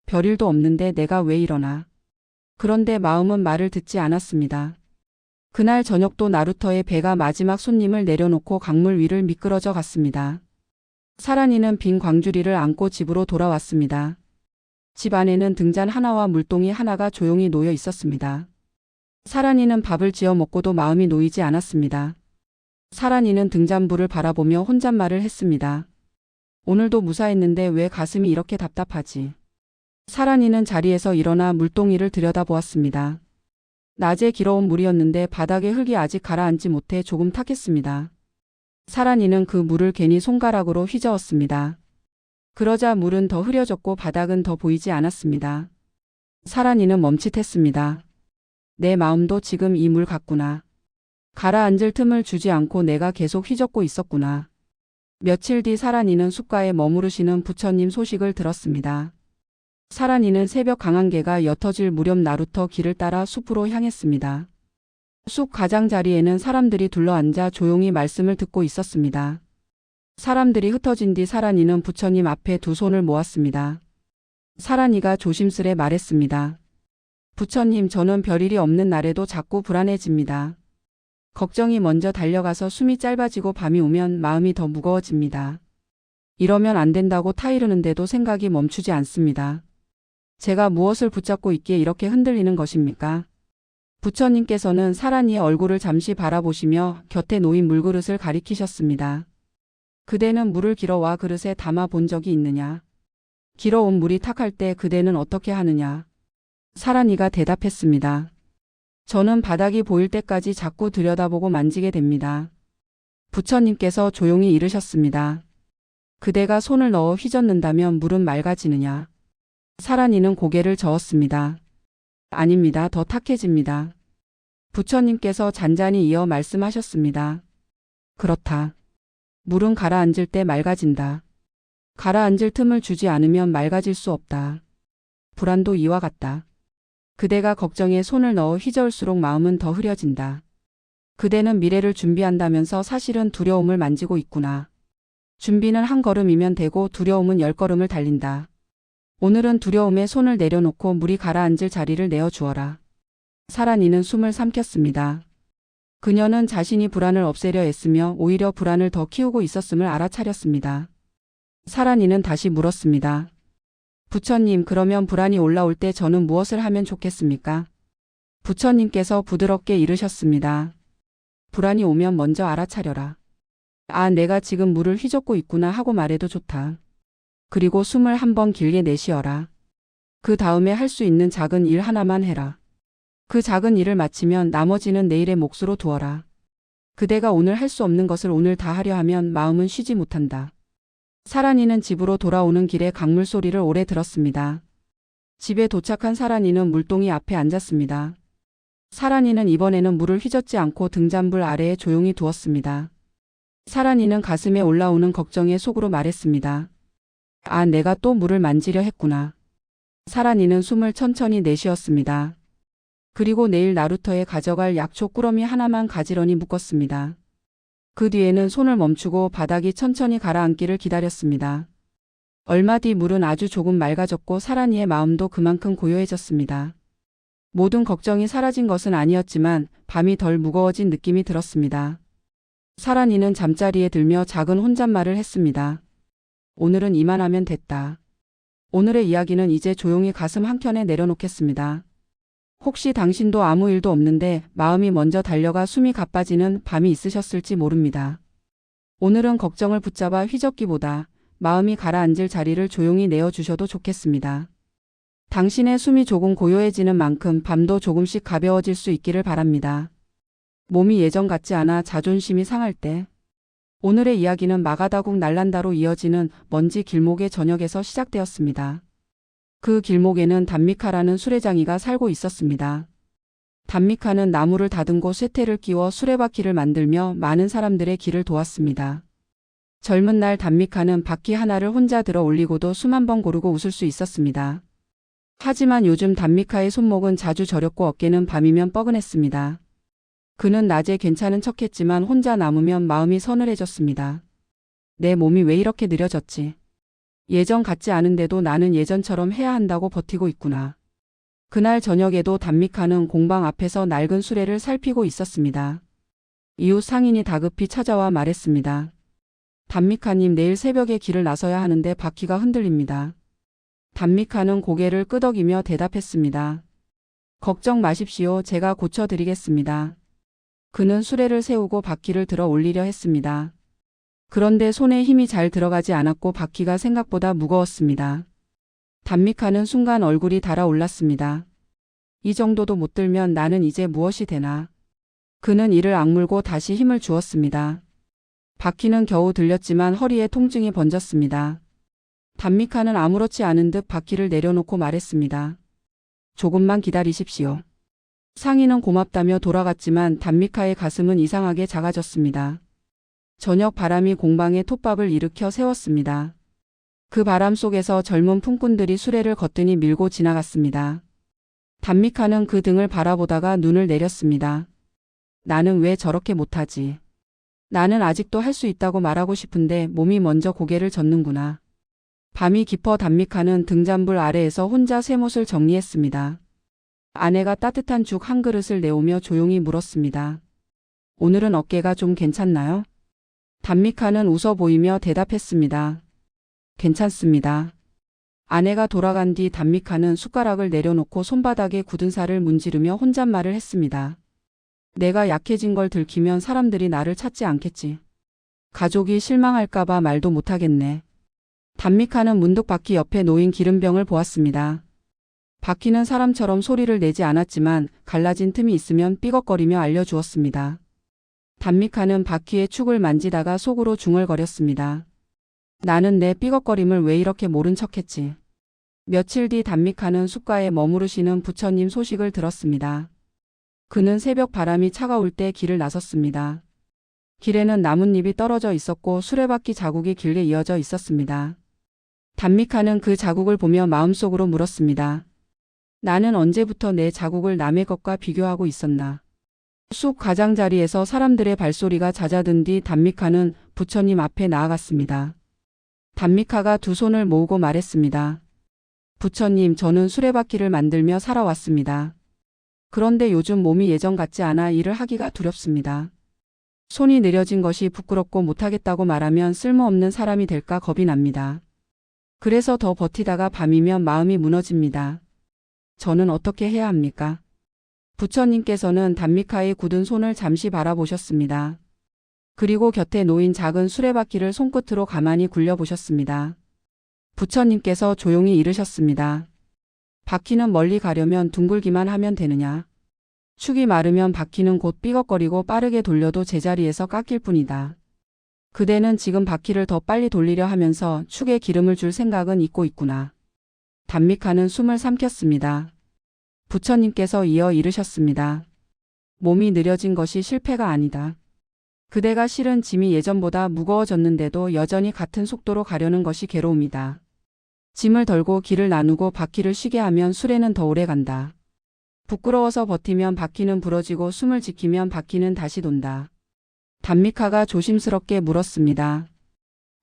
별일도 없는데 내가 왜 이러나? 그런데 마음은 말을 듣지 않았습니다. 그날 저녁도 나루터의 배가 마지막 손님을 내려놓고 강물 위를 미끄러져 갔습니다. 사란이는 빈 광주리를 안고 집으로 돌아왔습니다. 집 안에는 등잔 하나와 물동이 하나가 조용히 놓여 있었습니다. 사란이는 밥을 지어 먹고도 마음이 놓이지 않았습니다. 사란이는 등잔불을 바라보며 혼잣말을 했습니다. 오늘도 무사했는데 왜 가슴이 이렇게 답답하지? 사란이는 자리에서 일어나 물동이를 들여다보았습니다. 낮에 길어온 물이었는데 바닥에 흙이 아직 가라앉지 못해 조금 탁했습니다. 사란이는 그 물을 괜히 손가락으로 휘저었습니다. 그러자 물은 더 흐려졌고 바닥은 더 보이지 않았습니다. 사란이는 멈칫했습니다. 내 마음도 지금 이 물 같구나. 가라앉을 틈을 주지 않고 내가 계속 휘젓고 있었구나. 며칠 뒤 사란이는 숲가에 머무르시는 부처님 소식을 들었습니다. 사란이는 새벽 강한개가 옅어질 무렵 나루터 길을 따라 숲으로 향했습니다. 숲 가장자리에는 사람들이 둘러앉아 조용히 말씀을 듣고 있었습니다. 사람들이 흩어진 뒤 사란이는 부처님 앞에 두 손을 모았습니다. 사란이가 조심스레 말했습니다. 부처님, 저는 별일이 없는 날에도 자꾸 불안해집니다. 걱정이 먼저 달려가서 숨이 짧아지고 밤이 오면 마음이 더 무거워집니다. 이러면 안 된다고 타이르는데도 생각이 멈추지 않습니다. 제가 무엇을 붙잡고 있기에 이렇게 흔들리는 것입니까? 부처님께서는 사란이의 얼굴을 잠시 바라보시며 곁에 놓인 물그릇을 가리키셨습니다. 그대는 물을 길어와 그릇에 담아 본 적이 있느냐? 길어온 물이 탁할 때 그대는 어떻게 하느냐? 사란이가 대답했습니다. 저는 바닥이 보일 때까지 자꾸 들여다보고 만지게 됩니다. 부처님께서 조용히 이르셨습니다. 그대가 손을 넣어 휘젓는다면 물은 맑아지느냐? 사란이는 고개를 저었습니다. 아닙니다. 더 탁해집니다. 부처님께서 잔잔히 이어 말씀하셨습니다. 그렇다. 물은 가라앉을 때 맑아진다. 가라앉을 틈을 주지 않으면 맑아질 수 없다. 불안도 이와 같다. 그대가 걱정에 손을 넣어 휘저을수록 마음은 더 흐려진다. 그대는 미래를 준비한다면서 사실은 두려움을 만지고 있구나. 준비는 한 걸음이면 되고 두려움은 10걸음을 달린다. 오늘은 두려움에 손을 내려놓고 물이 가라앉을 자리를 내어주어라. 사란이는 숨을 삼켰습니다. 그녀는 자신이 불안을 없애려 애쓰며 오히려 불안을 더 키우고 있었음을 알아차렸습니다. 사란이는 다시 물었습니다. 부처님, 그러면 불안이 올라올 때 저는 무엇을 하면 좋겠습니까? 부처님께서 부드럽게 이르셨습니다. 불안이 오면 먼저 알아차려라. 아, 내가 지금 물을 휘젓고 있구나 하고 말해도 좋다. 그리고 숨을 한번 길게 내쉬어라. 그 다음에 할 수 있는 작은 일 하나만 해라. 그 작은 일을 마치면 나머지는 내일의 몫으로 두어라. 그대가 오늘 할 수 없는 것을 오늘 다 하려 하면 마음은 쉬지 못한다. 사란이는 집으로 돌아오는 길에 강물 소리를 오래 들었습니다. 집에 도착한 사란이는 물동이 앞에 앉았습니다. 사란이는 이번에는 물을 휘젓지 않고 등잔불 아래에 조용히 두었습니다. 사란이는 가슴에 올라오는 걱정에 속으로 말했습니다. 아, 내가 또 물을 만지려 했구나. 사란이는 숨을 천천히 내쉬었습니다. 그리고 내일 나루터에 가져갈 약초 꾸러미 하나만 가지런히 묶었습니다. 그 뒤에는 손을 멈추고 바닥이 천천히 가라앉기를 기다렸습니다. 얼마 뒤 물은 아주 조금 맑아졌고 사란이의 마음도 그만큼 고요해졌습니다. 모든 걱정이 사라진 것은 아니었지만 밤이 덜 무거워진 느낌이 들었습니다. 사란이는 잠자리에 들며 작은 혼잣말을 했습니다. 오늘은 이만하면 됐다. 오늘의 이야기는 이제 조용히 가슴 한켠에 내려놓겠습니다. 혹시 당신도 아무 일도 없는데 마음이 먼저 달려가 숨이 가빠지는 밤이 있으셨을지 모릅니다. 오늘은 걱정을 붙잡아 휘젓기보다 마음이 가라앉을 자리를 조용히 내어주셔도 좋겠습니다. 당신의 숨이 조금 고요해지는 만큼 밤도 조금씩 가벼워질 수 있기를 바랍니다. 몸이 예전 같지 않아 자존심이 상할 때. 오늘의 이야기는 마가다국 날란다로 이어지는 먼지 길목의 저녁에서 시작되었습니다. 그 길목에는 단미카라는 수레장이가 살고 있었습니다. 단미카는 나무를 다듬고 쇠퇴를 끼워 수레바퀴를 만들며 많은 사람들의 길을 도왔습니다. 젊은 날 단미카는 바퀴 하나를 혼자 들어 올리고도 수만 번 고르고 웃을 수 있었습니다. 하지만 요즘 단미카의 손목은 자주 저렸고 어깨는 밤이면 뻐근했습니다. 그는 낮에 괜찮은 척했지만 혼자 남으면 마음이 서늘해졌습니다. 내 몸이 왜 이렇게 느려졌지? 예전 같지 않은데도 나는 예전처럼 해야 한다고 버티고 있구나. 그날 저녁에도 단미카는 공방 앞에서 낡은 수레를 살피고 있었습니다. 이웃 상인이 다급히 찾아와 말했습니다. 단미카님, 내일 새벽에 길을 나서야 하는데 바퀴가 흔들립니다. 단미카는 고개를 끄덕이며 대답했습니다. 걱정 마십시오. 제가 고쳐드리겠습니다. 그는 수레를 세우고 바퀴를 들어 올리려 했습니다. 그런데 손에 힘이 잘 들어가지 않았고 바퀴가 생각보다 무거웠습니다. 단미카는 순간 얼굴이 달아올랐습니다. 이 정도도 못 들면 나는 이제 무엇이 되나. 그는 이를 악물고 다시 힘을 주었습니다. 바퀴는 겨우 들렸지만 허리에 통증이 번졌습니다. 단미카는 아무렇지 않은 듯 바퀴를 내려놓고 말했습니다. 조금만 기다리십시오. 상인은 고맙다며 돌아갔지만 단미카의 가슴은 이상하게 작아졌습니다. 저녁 바람이 공방에 톱밥을 일으켜 세웠습니다. 그 바람 속에서 젊은 품꾼들이 수레를 거뜬히 밀고 지나갔습니다. 단미카는 그 등을 바라보다가 눈을 내렸습니다. 나는 왜 저렇게 못하지? 나는 아직도 할 수 있다고 말하고 싶은데 몸이 먼저 고개를 젓는구나. 밤이 깊어 단미카는 등잔불 아래에서 혼자 쇠못을 정리했습니다. 아내가 따뜻한 죽 한 그릇을 내오며 조용히 물었습니다. 오늘은 어깨가 좀 괜찮나요? 단미카는 웃어 보이며 대답했습니다. 괜찮습니다. 아내가 돌아간 뒤 단미카는 숟가락을 내려놓고 손바닥에 굳은 살을 문지르며 혼잣말을 했습니다. 내가 약해진 걸 들키면 사람들이 나를 찾지 않겠지. 가족이 실망할까봐 말도 못하겠네. 단미카는 문득 바퀴 옆에 놓인 기름병을 보았습니다. 바퀴는 사람처럼 소리를 내지 않았지만 갈라진 틈이 있으면 삐걱거리며 알려주었습니다. 단미카는 바퀴의 축을 만지다가 속으로 중얼거렸습니다. 나는 내 삐걱거림을 왜 이렇게 모른 척했지. 며칠 뒤 단미카는 숲가에 머무르시는 부처님 소식을 들었습니다. 그는 새벽 바람이 차가울 때 길을 나섰습니다. 길에는 나뭇잎이 떨어져 있었고 수레바퀴 자국이 길게 이어져 있었습니다. 단미카는 그 자국을 보며 마음속으로 물었습니다. 나는 언제부터 내 자국을 남의 것과 비교하고 있었나. 숲 가장자리에서 사람들의 발소리가 잦아든 뒤 단미카는 부처님 앞에 나아갔습니다. 단미카가 두 손을 모으고 말했습니다. 부처님, 저는 수레바퀴를 만들며 살아왔습니다. 그런데 요즘 몸이 예전 같지 않아 일을 하기가 두렵습니다. 손이 느려진 것이 부끄럽고 못하겠다고 말하면 쓸모없는 사람이 될까 겁이 납니다. 그래서 더 버티다가 밤이면 마음이 무너집니다. 저는 어떻게 해야 합니까? 부처님께서는 단미카의 굳은 손을 잠시 바라보셨습니다. 그리고 곁에 놓인 작은 수레바퀴를 손끝으로 가만히 굴려보셨습니다. 부처님께서 조용히 이르셨습니다. 바퀴는 멀리 가려면 둥글기만 하면 되느냐. 축이 마르면 바퀴는 곧 삐걱거리고 빠르게 돌려도 제자리에서 깎일 뿐이다. 그대는 지금 바퀴를 더 빨리 돌리려 하면서 축에 기름을 줄 생각은 잊고 있구나. 단미카는 숨을 삼켰습니다. 부처님께서 이어 이르셨습니다. 몸이 느려진 것이 실패가 아니다. 그대가 실은 짐이 예전보다 무거워졌는데도 여전히 같은 속도로 가려는 것이 괴로움이다. 짐을 덜고 길을 나누고 바퀴를 쉬게 하면 수레는 더 오래 간다. 부끄러워서 버티면 바퀴는 부러지고 숨을 지키면 바퀴는 다시 돈다. 단미카가 조심스럽게 물었습니다.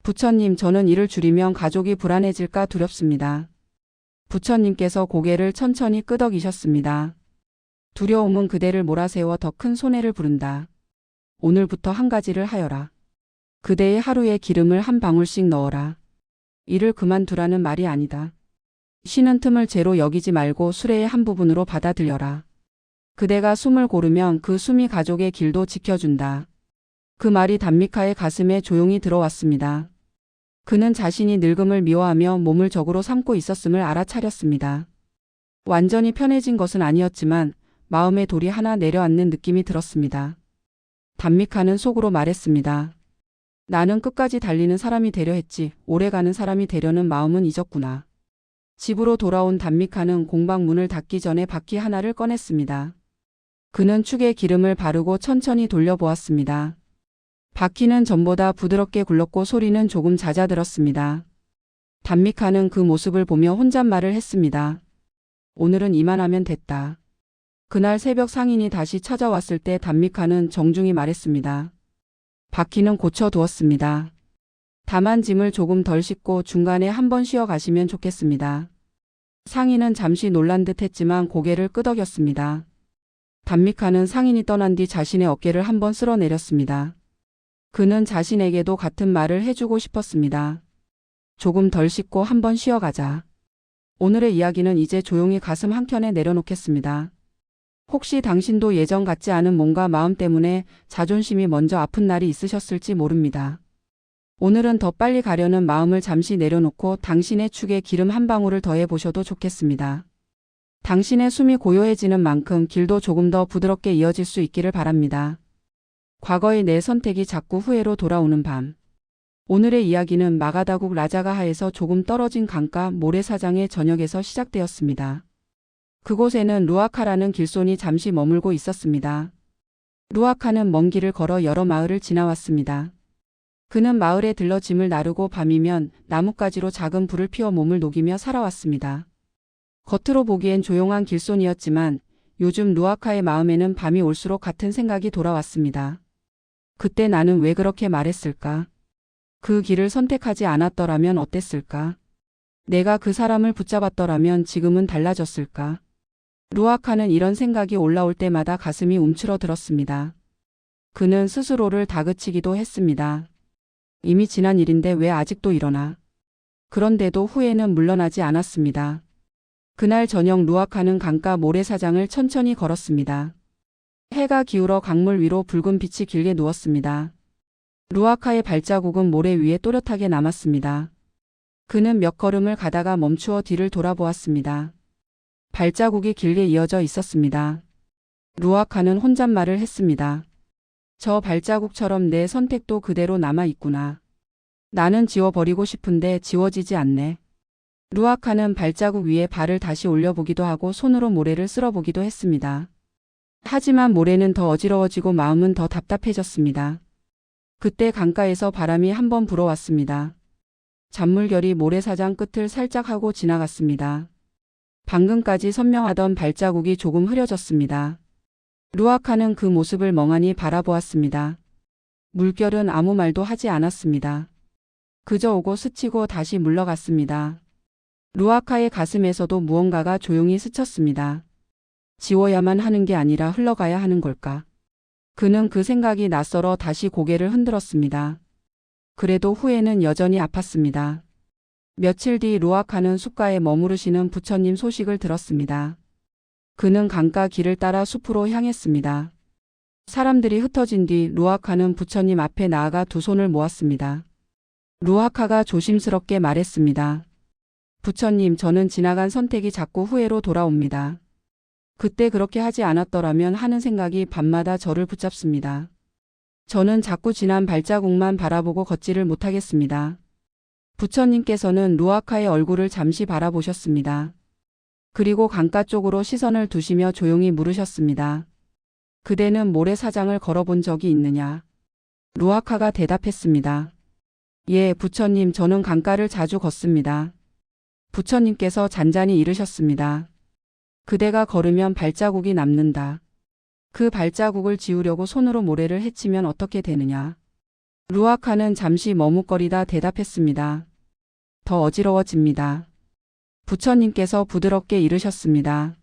부처님, 저는 일을 줄이면 가족이 불안해질까 두렵습니다. 부처님께서 고개를 천천히 끄덕이셨습니다. 두려움은 그대를 몰아세워 더 큰 손해를 부른다. 오늘부터 한 가지를 하여라. 그대의 하루에 기름을 한 방울씩 넣어라. 일을 그만두라는 말이 아니다. 쉬는 틈을 죄로 여기지 말고 수레의 한 부분으로 받아들여라. 그대가 숨을 고르면 그 숨이 가족의 길도 지켜준다. 그 말이 단미카의 가슴에 조용히 들어왔습니다. 그는 자신이 늙음을 미워하며 몸을 적으로 삼고 있었음을 알아차렸습니다. 완전히 편해진 것은 아니었지만 마음의 돌이 하나 내려앉는 느낌이 들었습니다. 단미카는 속으로 말했습니다. 나는 끝까지 달리는 사람이 되려 했지 오래가는 사람이 되려는 마음은 잊었구나. 집으로 돌아온 단미카는 공방 문을 닫기 전에 바퀴 하나를 꺼냈습니다. 그는 축에 기름을 바르고 천천히 돌려보았습니다. 바퀴는 전보다 부드럽게 굴렀고 소리는 조금 잦아들었습니다. 단미카는 그 모습을 보며 혼잣말을 했습니다. 오늘은 이만하면 됐다. 그날 새벽 상인이 다시 찾아왔을 때 단미카는 정중히 말했습니다. 바퀴는 고쳐두었습니다. 다만 짐을 조금 덜 싣고 중간에 한번 쉬어 가시면 좋겠습니다. 상인은 잠시 놀란 듯 했지만 고개를 끄덕였습니다. 단미카는 상인이 떠난 뒤 자신의 어깨를 한번 쓸어내렸습니다. 그는 자신에게도 같은 말을 해주고 싶었습니다. 조금 덜 씻고 한번 쉬어가자. 오늘의 이야기는 이제 조용히 가슴 한켠에 내려놓겠습니다. 혹시 당신도 예전 같지 않은 몸과 마음 때문에 자존심이 먼저 아픈 날이 있으셨을지 모릅니다. 오늘은 더 빨리 가려는 마음을 잠시 내려놓고 당신의 축에 기름 한 방울을 더해 보셔도 좋겠습니다. 당신의 숨이 고요해지는 만큼 길도 조금 더 부드럽게 이어질 수 있기를 바랍니다. 과거의 내 선택이 자꾸 후회로 돌아오는 밤. 오늘의 이야기는 마가다국 라자가하에서 조금 떨어진 강가 모래사장의 전역에서 시작되었습니다. 그곳에는 루아카라는 길손이 잠시 머물고 있었습니다. 루아카는 먼 길을 걸어 여러 마을을 지나왔습니다. 그는 마을에 들러 짐을 나르고 밤이면 나뭇가지로 작은 불을 피워 몸을 녹이며 살아왔습니다. 겉으로 보기엔 조용한 길손이었지만 요즘 루아카의 마음에는 밤이 올수록 같은 생각이 돌아왔습니다. 그때 나는 왜 그렇게 말했을까? 그 길을 선택하지 않았더라면 어땠을까? 내가 그 사람을 붙잡았더라면 지금은 달라졌을까? 루아카는 이런 생각이 올라올 때마다 가슴이 움츠러들었습니다. 그는 스스로를 다그치기도 했습니다. 이미 지난 일인데 왜 아직도 일어나? 그런데도 후회는 물러나지 않았습니다. 그날 저녁 루아카는 강가 모래사장을 천천히 걸었습니다. 해가 기울어 강물 위로 붉은 빛이 길게 누웠습니다. 루아카의 발자국은 모래 위에 또렷하게 남았습니다. 그는 몇 걸음을 가다가 멈추어 뒤를 돌아보았습니다. 발자국이 길게 이어져 있었습니다. 루아카는 혼잣말을 했습니다. 저 발자국처럼 내 선택도 그대로 남아 있구나. 나는 지워버리고 싶은데 지워지지 않네. 루아카는 발자국 위에 발을 다시 올려보기도 하고 손으로 모래를 쓸어보기도 했습니다. 하지만 모래는 더 어지러워지고 마음은 더 답답해졌습니다. 그때 강가에서 바람이 한번 불어왔습니다. 잔물결이 모래사장 끝을 살짝 하고 지나갔습니다. 방금까지 선명하던 발자국이 조금 흐려졌습니다. 루아카는 그 모습을 멍하니 바라보았습니다. 물결은 아무 말도 하지 않았습니다. 그저 오고 스치고 다시 물러갔습니다. 루아카의 가슴에서도 무언가가 조용히 스쳤습니다. 지워야만 하는 게 아니라 흘러가야 하는 걸까? 그는 그 생각이 낯설어 다시 고개를 흔들었습니다. 그래도 후회는 여전히 아팠습니다. 며칠 뒤 루아카는 숲가에 머무르시는 부처님 소식을 들었습니다. 그는 강가 길을 따라 숲으로 향했습니다. 사람들이 흩어진 뒤 루아카는 부처님 앞에 나아가 두 손을 모았습니다. 루아카가 조심스럽게 말했습니다. 부처님, 저는 지나간 선택이 자꾸 후회로 돌아옵니다. 그때 그렇게 하지 않았더라면 하는 생각이 밤마다 저를 붙잡습니다. 저는 자꾸 지난 발자국만 바라보고 걷지를 못하겠습니다. 부처님께서는 루아카의 얼굴을 잠시 바라보셨습니다. 그리고 강가 쪽으로 시선을 두시며 조용히 물으셨습니다. 그대는 모래사장을 걸어본 적이 있느냐? 루아카가 대답했습니다. 예, 부처님, 저는 강가를 자주 걷습니다. 부처님께서 잔잔히 이르셨습니다. 그대가 걸으면 발자국이 남는다. 그 발자국을 지우려고 손으로 모래를 헤치면 어떻게 되느냐? 루아카는 잠시 머뭇거리다 대답했습니다. 더 어지러워집니다. 부처님께서 부드럽게 이르셨습니다.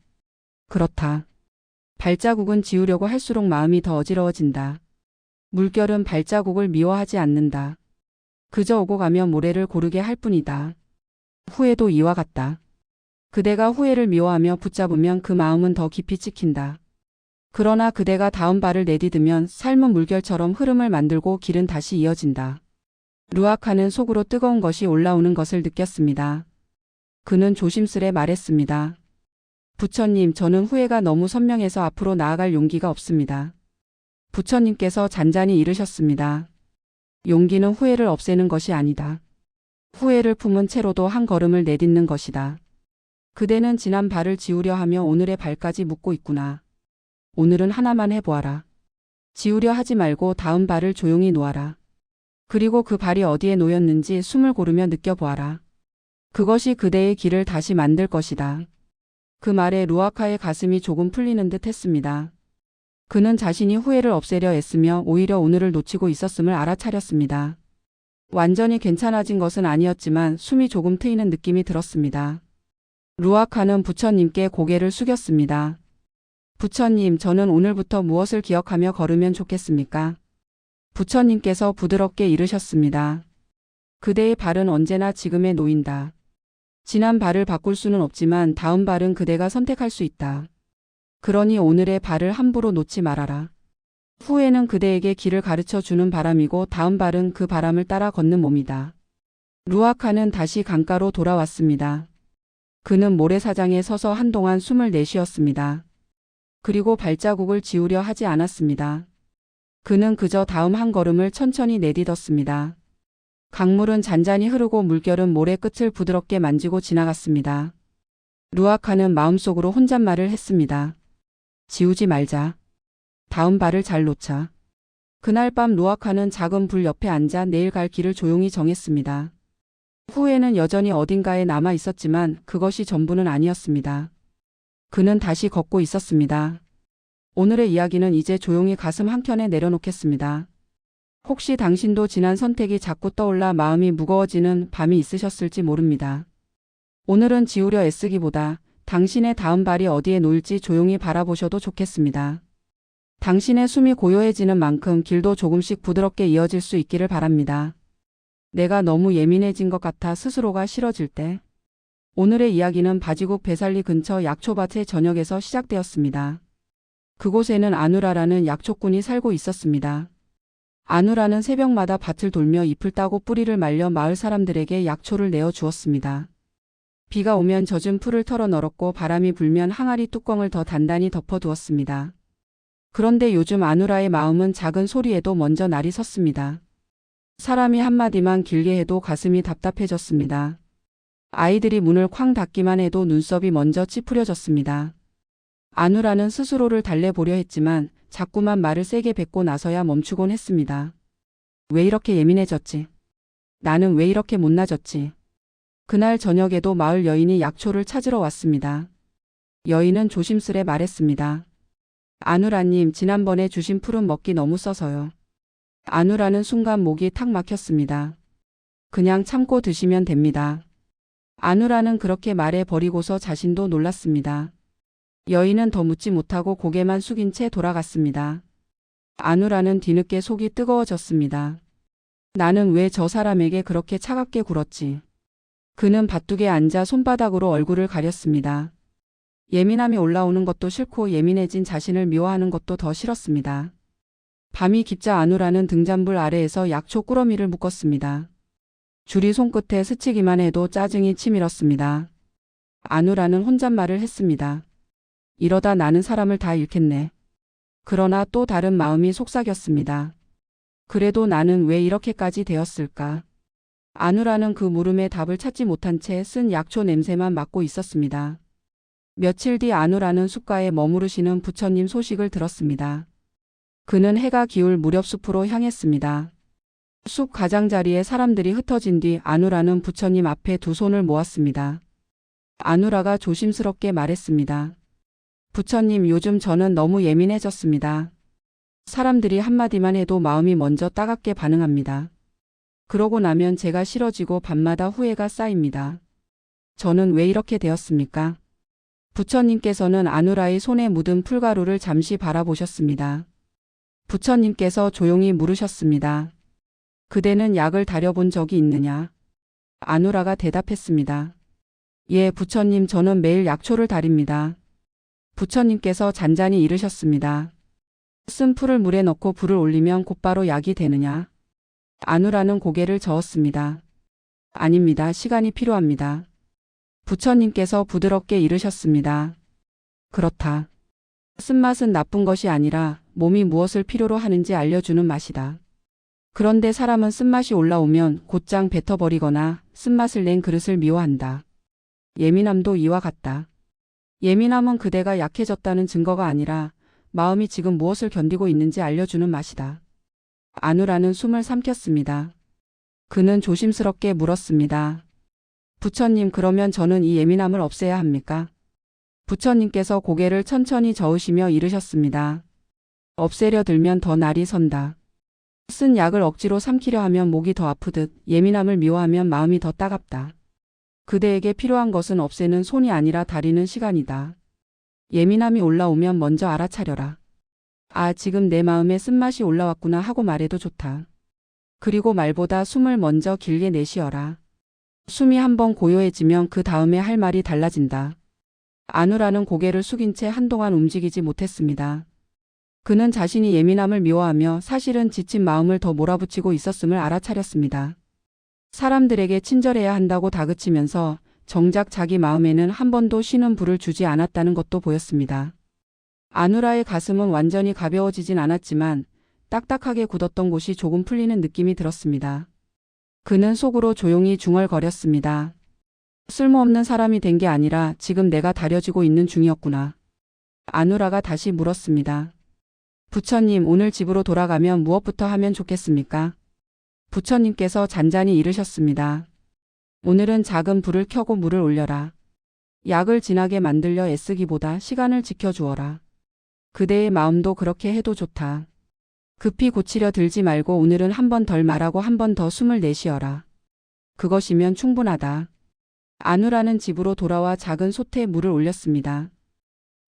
그렇다. 발자국은 지우려고 할수록 마음이 더 어지러워진다. 물결은 발자국을 미워하지 않는다. 그저 오고 가며 모래를 고르게 할 뿐이다. 후회도 이와 같다. 그대가 후회를 미워하며 붙잡으면 그 마음은 더 깊이 찍힌다. 그러나 그대가 다음 발을 내디디면 삶은 물결처럼 흐름을 만들고 길은 다시 이어진다. 루아카는 속으로 뜨거운 것이 올라오는 것을 느꼈습니다. 그는 조심스레 말했습니다. 부처님, 저는 후회가 너무 선명해서 앞으로 나아갈 용기가 없습니다. 부처님께서 잔잔히 이르셨습니다. 용기는 후회를 없애는 것이 아니다. 후회를 품은 채로도 한 걸음을 내딛는 것이다. 그대는 지난 발을 지우려 하며 오늘의 발까지 묻고 있구나. 오늘은 하나만 해보아라. 지우려 하지 말고 다음 발을 조용히 놓아라. 그리고 그 발이 어디에 놓였는지 숨을 고르며 느껴보아라. 그것이 그대의 길을 다시 만들 것이다. 그 말에 루아카의 가슴이 조금 풀리는 듯 했습니다. 그는 자신이 후회를 없애려 애쓰며 오히려 오늘을 놓치고 있었음을 알아차렸습니다. 완전히 괜찮아진 것은 아니었지만 숨이 조금 트이는 느낌이 들었습니다. 루아카는 부처님께 고개를 숙였습니다. 부처님, 저는 오늘부터 무엇을 기억하며 걸으면 좋겠습니까? 부처님께서 부드럽게 이르셨습니다. 그대의 발은 언제나 지금에 놓인다. 지난 발을 바꿀 수는 없지만 다음 발은 그대가 선택할 수 있다. 그러니 오늘의 발을 함부로 놓지 말아라. 후회는 그대에게 길을 가르쳐 주는 바람이고 다음 발은 그 바람을 따라 걷는 몸이다. 루아카는 다시 강가로 돌아왔습니다. 그는 모래사장에 서서 한동안 숨을 내쉬었습니다. 그리고 발자국을 지우려 하지 않았습니다. 그는 그저 다음 한 걸음을 천천히 내딛었습니다. 강물은 잔잔히 흐르고 물결은 모래 끝을 부드럽게 만지고 지나갔습니다. 루아카는 마음속으로 혼잣말을 했습니다. 지우지 말자. 다음 발을 잘 놓자. 그날 밤 루아카는 작은 불 옆에 앉아 내일 갈 길을 조용히 정했습니다. 후회는 여전히 어딘가에 남아 있었지만 그것이 전부는 아니었습니다. 그는 다시 걷고 있었습니다. 오늘의 이야기는 이제 조용히 가슴 한켠에 내려놓겠습니다. 혹시 당신도 지난 선택이 자꾸 떠올라 마음이 무거워지는 밤이 있으셨을지 모릅니다. 오늘은 지우려 애쓰기보다 당신의 다음 발이 어디에 놓일지 조용히 바라보셔도 좋겠습니다. 당신의 숨이 고요해지는 만큼 길도 조금씩 부드럽게 이어질 수 있기를 바랍니다. 내가 너무 예민해진 것 같아 스스로가 싫어질 때. 오늘의 이야기는 바지국 배살리 근처 약초밭의 전역에서 시작되었습니다. 그곳에는 아누라라는 약초꾼이 살고 있었습니다. 아누라는 새벽마다 밭을 돌며 잎을 따고 뿌리를 말려 마을 사람들에게 약초를 내어 주었습니다. 비가 오면 젖은 풀을 털어 널었고 바람이 불면 항아리 뚜껑을 더 단단히 덮어두었습니다. 그런데 요즘 아누라의 마음은 작은 소리에도 먼저 날이 섰습니다. 사람이 한마디만 길게 해도 가슴이 답답해졌습니다. 아이들이 문을 쾅 닫기만 해도 눈썹이 먼저 찌푸려졌습니다. 아누라는 스스로를 달래보려 했지만 자꾸만 말을 세게 뱉고 나서야 멈추곤 했습니다. 왜 이렇게 예민해졌지? 나는 왜 이렇게 못나졌지? 그날 저녁에도 마을 여인이 약초를 찾으러 왔습니다. 여인은 조심스레 말했습니다. 아누라님, 지난번에 주신 풀은 먹기 너무 써서요. 아누라는 순간 목이 탁 막혔습니다. 그냥 참고 드시면 됩니다. 아누라는 그렇게 말해 버리고서 자신도 놀랐습니다. 여인은 더 묻지 못하고 고개만 숙인 채 돌아갔습니다. 아누라는 뒤늦게 속이 뜨거워졌습니다. 나는 왜 저 사람에게 그렇게 차갑게 굴었지? 그는 밭둑에 앉아 손바닥으로 얼굴을 가렸습니다. 예민함이 올라오는 것도 싫고 예민해진 자신을 미워하는 것도 더 싫었습니다. 밤이 깊자 아누라는 등잔불 아래에서 약초 꾸러미를 묶었습니다. 줄이 손끝에 스치기만 해도 짜증이 치밀었습니다. 아누라는 혼잣말을 했습니다. 이러다 나는 사람을 다 잃겠네. 그러나 또 다른 마음이 속삭였습니다. 그래도 나는 왜 이렇게까지 되었을까? 아누라는 그 물음에 답을 찾지 못한 채 쓴 약초 냄새만 맡고 있었습니다. 며칠 뒤 아누라는 숲가에 머무르시는 부처님 소식을 들었습니다. 그는 해가 기울 무렵 숲으로 향했습니다. 숲 가장자리에 사람들이 흩어진 뒤 아누라는 부처님 앞에 두 손을 모았습니다. 아누라가 조심스럽게 말했습니다. 부처님, 요즘 저는 너무 예민해졌습니다. 사람들이 한마디만 해도 마음이 먼저 따갑게 반응합니다. 그러고 나면 제가 싫어지고 밤마다 후회가 쌓입니다. 저는 왜 이렇게 되었습니까? 부처님께서는 아누라의 손에 묻은 풀가루를 잠시 바라보셨습니다. 부처님께서 조용히 물으셨습니다. 그대는 약을 다려본 적이 있느냐? 아누라가 대답했습니다. 예, 부처님, 저는 매일 약초를 다립니다. 부처님께서 잔잔히 이르셨습니다. 쓴 풀을 물에 넣고 불을 올리면 곧바로 약이 되느냐? 아누라는 고개를 저었습니다. 아닙니다. 시간이 필요합니다. 부처님께서 부드럽게 이르셨습니다. 그렇다. 쓴맛은 나쁜 것이 아니라 몸이 무엇을 필요로 하는지 알려주는 맛이다. 그런데 사람은 쓴맛이 올라오면 곧장 뱉어버리거나 쓴맛을 낸 그릇을 미워한다. 예민함도 이와 같다. 예민함은 그대가 약해졌다는 증거가 아니라 마음이 지금 무엇을 견디고 있는지 알려주는 맛이다. 아누라는 숨을 삼켰습니다. 그는 조심스럽게 물었습니다. 부처님, 그러면 저는 이 예민함을 없애야 합니까? 부처님께서 고개를 천천히 저으시며 이르셨습니다. 없애려 들면 더 날이 선다. 쓴 약을 억지로 삼키려 하면 목이 더 아프듯 예민함을 미워하면 마음이 더 따갑다. 그대에게 필요한 것은 없애는 손이 아니라 다리는 시간이다. 예민함이 올라오면 먼저 알아차려라. 아, 지금 내 마음에 쓴맛이 올라왔구나 하고 말해도 좋다. 그리고 말보다 숨을 먼저 길게 내쉬어라. 숨이 한번 고요해지면 그 다음에 할 말이 달라진다. 아누라는 고개를 숙인 채 한동안 움직이지 못했습니다. 그는 자신이 예민함을 미워하며 사실은 지친 마음을 더 몰아붙이고 있었음을 알아차렸습니다. 사람들에게 친절해야 한다고 다그치면서 정작 자기 마음에는 한 번도 쉬는 불을 주지 않았다는 것도 보였습니다. 아누라의 가슴은 완전히 가벼워지진 않았지만 딱딱하게 굳었던 곳이 조금 풀리는 느낌이 들었습니다. 그는 속으로 조용히 중얼거렸습니다. 쓸모없는 사람이 된 게 아니라 지금 내가 다려지고 있는 중이었구나. 아누라가 다시 물었습니다. 부처님, 오늘 집으로 돌아가면 무엇부터 하면 좋겠습니까? 부처님께서 잔잔히 이르셨습니다. 오늘은 작은 불을 켜고 물을 올려라. 약을 진하게 만들려 애쓰기보다 시간을 지켜주어라. 그대의 마음도 그렇게 해도 좋다. 급히 고치려 들지 말고 오늘은 한 번 덜 말하고 한 번 더 숨을 내쉬어라. 그것이면 충분하다. 아누라는 집으로 돌아와 작은 솥에 물을 올렸습니다.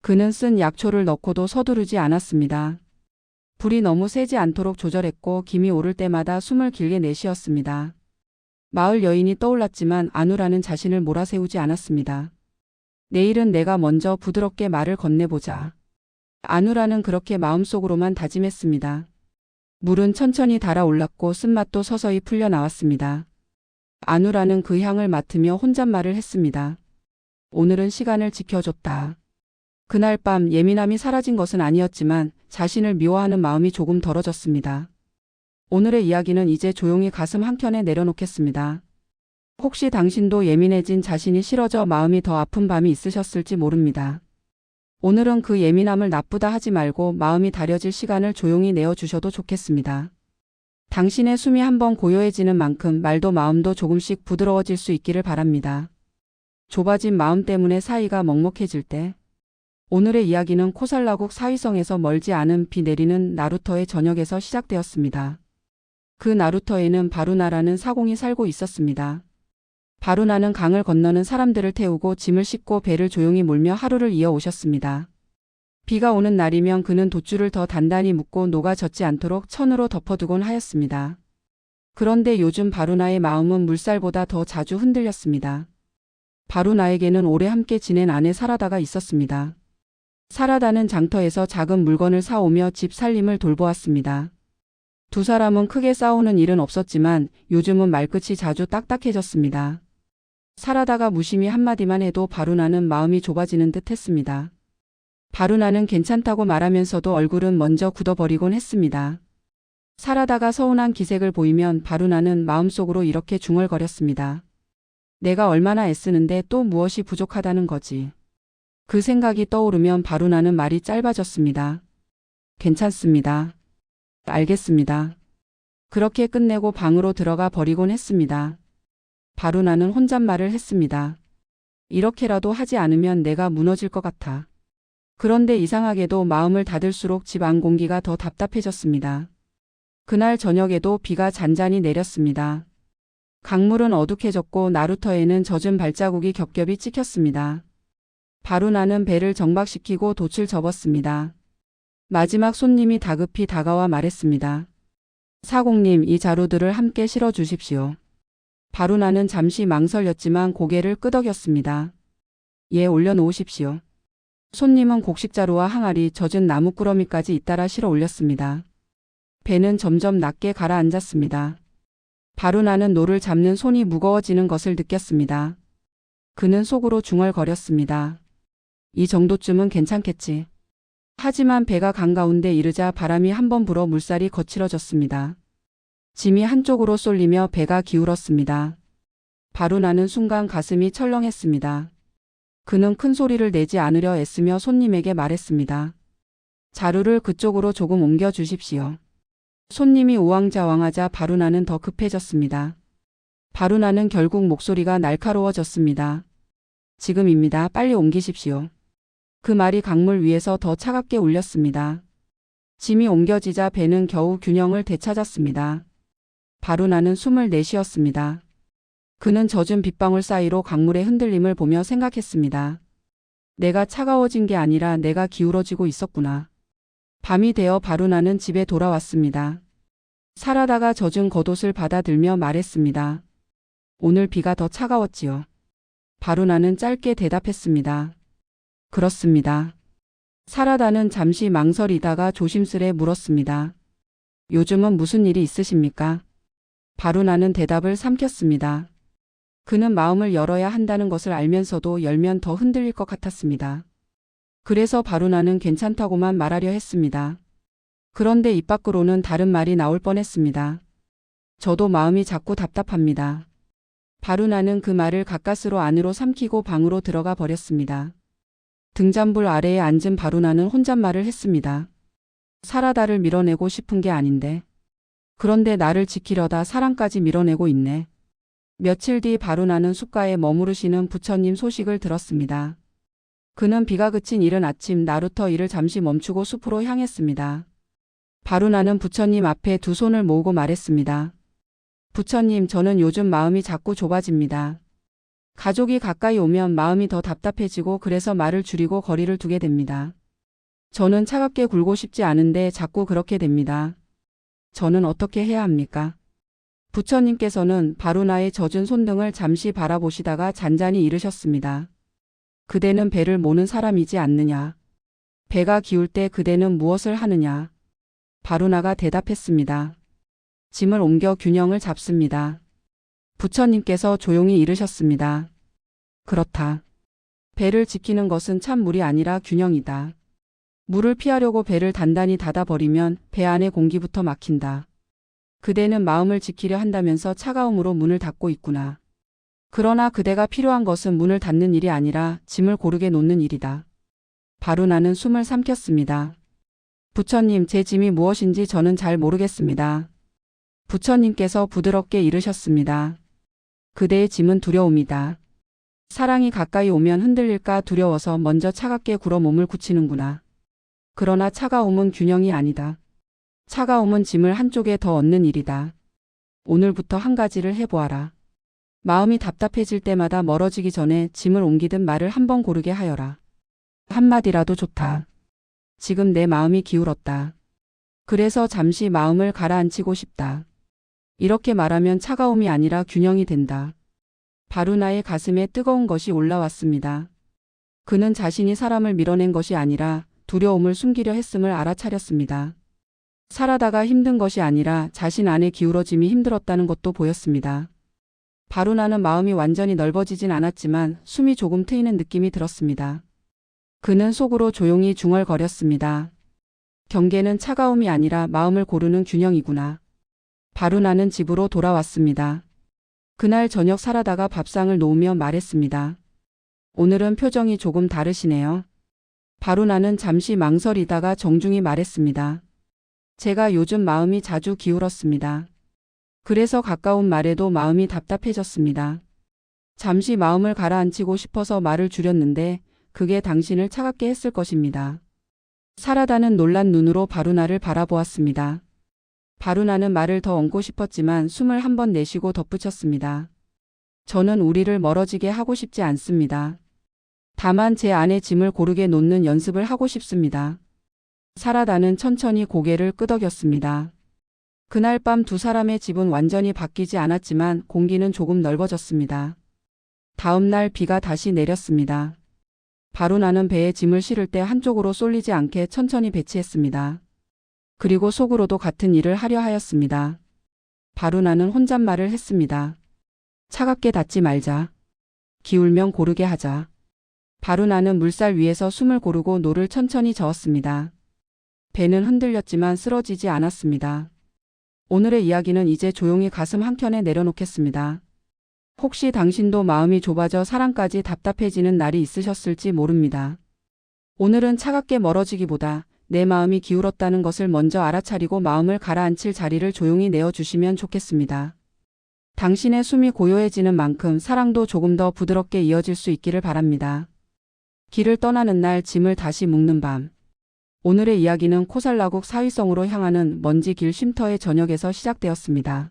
그는 쓴 약초를 넣고도 서두르지 않았습니다. 불이 너무 세지 않도록 조절했고 김이 오를 때마다 숨을 길게 내쉬었습니다. 마을 여인이 떠올랐지만 아누라는 자신을 몰아세우지 않았습니다. 내일은 내가 먼저 부드럽게 말을 건네보자. 아누라는 그렇게 마음속으로만 다짐했습니다. 물은 천천히 달아올랐고 쓴맛도 서서히 풀려나왔습니다. 아누라는 그 향을 맡으며 혼잣말을 했습니다. 오늘은 시간을 지켜줬다. 그날 밤 예민함이 사라진 것은 아니었지만 자신을 미워하는 마음이 조금 덜어졌습니다. 오늘의 이야기는 이제 조용히 가슴 한켠에 내려놓겠습니다. 혹시 당신도 예민해진 자신이 싫어져 마음이 더 아픈 밤이 있으셨을지 모릅니다. 오늘은 그 예민함을 나쁘다 하지 말고 마음이 다려질 시간을 조용히 내어주셔도 좋겠습니다. 당신의 숨이 한번 고요해지는 만큼 말도 마음도 조금씩 부드러워질 수 있기를 바랍니다. 좁아진 마음 때문에 사이가 먹먹해질 때 오늘의 이야기는 코살라국 사위성에서 멀지 않은 비 내리는 나루터의 저녁에서 시작되었습니다. 그 나루터에는 바루나라는 사공이 살고 있었습니다. 바루나는 강을 건너는 사람들을 태우고 짐을 싣고 배를 조용히 몰며 하루를 이어오셨습니다. 비가 오는 날이면 그는 돛줄을 더 단단히 묶고 녹아젖지 않도록 천으로 덮어두곤 하였습니다. 그런데 요즘 바루나의 마음은 물살보다 더 자주 흔들렸습니다. 바루나에게는 오래 함께 지낸 아내 사라다가 있었습니다. 사라다는 장터에서 작은 물건을 사오며 집 살림을 돌보았습니다. 두 사람은 크게 싸우는 일은 없었지만 요즘은 말끝이 자주 딱딱해졌습니다. 사라다가 무심히 한마디만 해도 바루나는 마음이 좁아지는 듯 했습니다. 바루나는 괜찮다고 말하면서도 얼굴은 먼저 굳어버리곤 했습니다. 사라다가 서운한 기색을 보이면 바루나는 마음속으로 이렇게 중얼거렸습니다. 내가 얼마나 애쓰는데 또 무엇이 부족하다는 거지. 그 생각이 떠오르면 바루나는 말이 짧아졌습니다. 괜찮습니다. 알겠습니다. 그렇게 끝내고 방으로 들어가 버리곤 했습니다. 바루나는 혼잣말을 했습니다. 이렇게라도 하지 않으면 내가 무너질 것 같아. 그런데 이상하게도 마음을 닫을수록 집 안 공기가 더 답답해졌습니다. 그날 저녁에도 비가 잔잔히 내렸습니다. 강물은 어둑해졌고 나루터에는 젖은 발자국이 겹겹이 찍혔습니다. 바루나는 배를 정박시키고 돛을 접었습니다. 마지막 손님이 다급히 다가와 말했습니다. 사공님, 이 자루들을 함께 실어 주십시오. 바루나는 잠시 망설였지만 고개를 끄덕였습니다. 예, 올려놓으십시오. 손님은 곡식자루와 항아리, 젖은 나무꾸러미까지 잇따라 실어 올렸습니다. 배는 점점 낮게 가라앉았습니다. 바루나는 노를 잡는 손이 무거워지는 것을 느꼈습니다. 그는 속으로 중얼거렸습니다. 이 정도쯤은 괜찮겠지. 하지만 배가 강 가운데 이르자 바람이 한번 불어 물살이 거칠어졌습니다. 짐이 한쪽으로 쏠리며 배가 기울었습니다. 바루나는 순간 가슴이 철렁했습니다. 그는 큰 소리를 내지 않으려 애쓰며 손님에게 말했습니다. 자루를 그쪽으로 조금 옮겨 주십시오. 손님이 우왕좌왕하자 바루나는 더 급해졌습니다. 바루나는 결국 목소리가 날카로워졌습니다. 지금입니다. 빨리 옮기십시오. 그 말이 강물 위에서 더 차갑게 울렸습니다. 짐이 옮겨지자 배는 겨우 균형을 되찾았습니다. 바루나는 숨을 내쉬었습니다. 그는 젖은 빗방울 사이로 강물의 흔들림을 보며 생각했습니다. 내가 차가워진 게 아니라 내가 기울어지고 있었구나. 밤이 되어 바루나는 집에 돌아왔습니다. 사라다가 젖은 겉옷을 받아들며 말했습니다. 오늘 비가 더 차가웠지요. 바루나는 짧게 대답했습니다. 그렇습니다. 사라다는 잠시 망설이다가 조심스레 물었습니다. 요즘은 무슨 일이 있으십니까? 바루나는 대답을 삼켰습니다. 그는 마음을 열어야 한다는 것을 알면서도 열면 더 흔들릴 것 같았습니다. 그래서 바루나는 괜찮다고만 말하려 했습니다. 그런데 입 밖으로는 다른 말이 나올 뻔했습니다. 저도 마음이 자꾸 답답합니다. 바루나는 그 말을 가까스로 안으로 삼키고 방으로 들어가 버렸습니다. 등잔불 아래에 앉은 바루나는 혼잣말을 했습니다. 사라다를 밀어내고 싶은 게 아닌데. 그런데 나를 지키려다 사랑까지 밀어내고 있네. 며칠 뒤 바루나는 숲가에 머무르시는 부처님 소식을 들었습니다. 그는 비가 그친 이른 아침 나루터 일을 잠시 멈추고 숲으로 향했습니다. 바루나는 부처님 앞에 두 손을 모으고 말했습니다. 부처님, 저는 요즘 마음이 자꾸 좁아집니다. 가족이 가까이 오면 마음이 더 답답해지고 그래서 말을 줄이고 거리를 두게 됩니다. 저는 차갑게 굴고 싶지 않은데 자꾸 그렇게 됩니다. 저는 어떻게 해야 합니까? 부처님께서는 바루나의 젖은 손등을 잠시 바라보시다가 잔잔히 이르셨습니다. 그대는 배를 모는 사람이지 않느냐? 배가 기울 때 그대는 무엇을 하느냐? 바루나가 대답했습니다. 짐을 옮겨 균형을 잡습니다. 부처님께서 조용히 이르셨습니다. 그렇다. 배를 지키는 것은 참 물이 아니라 균형이다. 물을 피하려고 배를 단단히 닫아버리면 배 안의 공기부터 막힌다. 그대는 마음을 지키려 한다면서 차가움으로 문을 닫고 있구나. 그러나 그대가 필요한 것은 문을 닫는 일이 아니라 짐을 고르게 놓는 일이다. 바루나는 숨을 삼켰습니다. 부처님, 제 짐이 무엇인지 저는 잘 모르겠습니다. 부처님께서 부드럽게 이르셨습니다. 그대의 짐은 두려움이다. 사랑이 가까이 오면 흔들릴까 두려워서 먼저 차갑게 굴어 몸을 굳히는구나. 그러나 차가움은 균형이 아니다. 차가움은 짐을 한쪽에 더 얹는 일이다. 오늘부터 한 가지를 해보아라. 마음이 답답해질 때마다 멀어지기 전에 짐을 옮기든 말을 한번 고르게 하여라. 한마디라도 좋다. 지금 내 마음이 기울었다. 그래서 잠시 마음을 가라앉히고 싶다. 이렇게 말하면 차가움이 아니라 균형이 된다. 바루나의 가슴에 뜨거운 것이 올라왔습니다. 그는 자신이 사람을 밀어낸 것이 아니라 두려움을 숨기려 했음을 알아차렸습니다. 살아다가 힘든 것이 아니라 자신 안에 기울어짐이 힘들었다는 것도 보였습니다. 바루나는 마음이 완전히 넓어지진 않았지만 숨이 조금 트이는 느낌이 들었습니다. 그는 속으로 조용히 중얼거렸습니다. 경계는 차가움이 아니라 마음을 고르는 균형이구나. 바루나는 집으로 돌아왔습니다. 그날 저녁 사라다가 밥상을 놓으며 말했습니다. 오늘은 표정이 조금 다르시네요. 바루나는 잠시 망설이다가 정중히 말했습니다. 제가 요즘 마음이 자주 기울었습니다. 그래서 가까운 말에도 마음이 답답해졌습니다. 잠시 마음을 가라앉히고 싶어서 말을 줄였는데 그게 당신을 차갑게 했을 것입니다. 사라다는 놀란 눈으로 바루나를 바라보았습니다. 바루나는 말을 더 얹고 싶었지만 숨을 한번 내쉬고 덧붙였습니다. 저는 우리를 멀어지게 하고 싶지 않습니다. 다만 제 안에 짐을 고르게 놓는 연습을 하고 싶습니다. 사라다는 천천히 고개를 끄덕였습니다. 그날 밤 두 사람의 집은 완전히 바뀌지 않았지만 공기는 조금 넓어졌습니다. 다음 날 비가 다시 내렸습니다. 바루나는 배에 짐을 실을 때 한쪽으로 쏠리지 않게 천천히 배치했습니다. 그리고 속으로도 같은 일을 하려 하였습니다. 바루나는 혼잣말을 했습니다. 차갑게 닫지 말자. 기울면 고르게 하자. 바루나는 물살 위에서 숨을 고르고 노를 천천히 저었습니다. 배는 흔들렸지만 쓰러지지 않았습니다. 오늘의 이야기는 이제 조용히 가슴 한켠에 내려놓겠습니다. 혹시 당신도 마음이 좁아져 사랑까지 답답해지는 날이 있으셨을지 모릅니다. 오늘은 차갑게 멀어지기보다 내 마음이 기울었다는 것을 먼저 알아차리고 마음을 가라앉힐 자리를 조용히 내어주시면 좋겠습니다. 당신의 숨이 고요해지는 만큼 사랑도 조금 더 부드럽게 이어질 수 있기를 바랍니다. 길을 떠나는 날 짐을 다시 묶는 밤. 오늘의 이야기는 코살라국 사위성으로 향하는 먼지 길 쉼터의 저녁에서 시작되었습니다.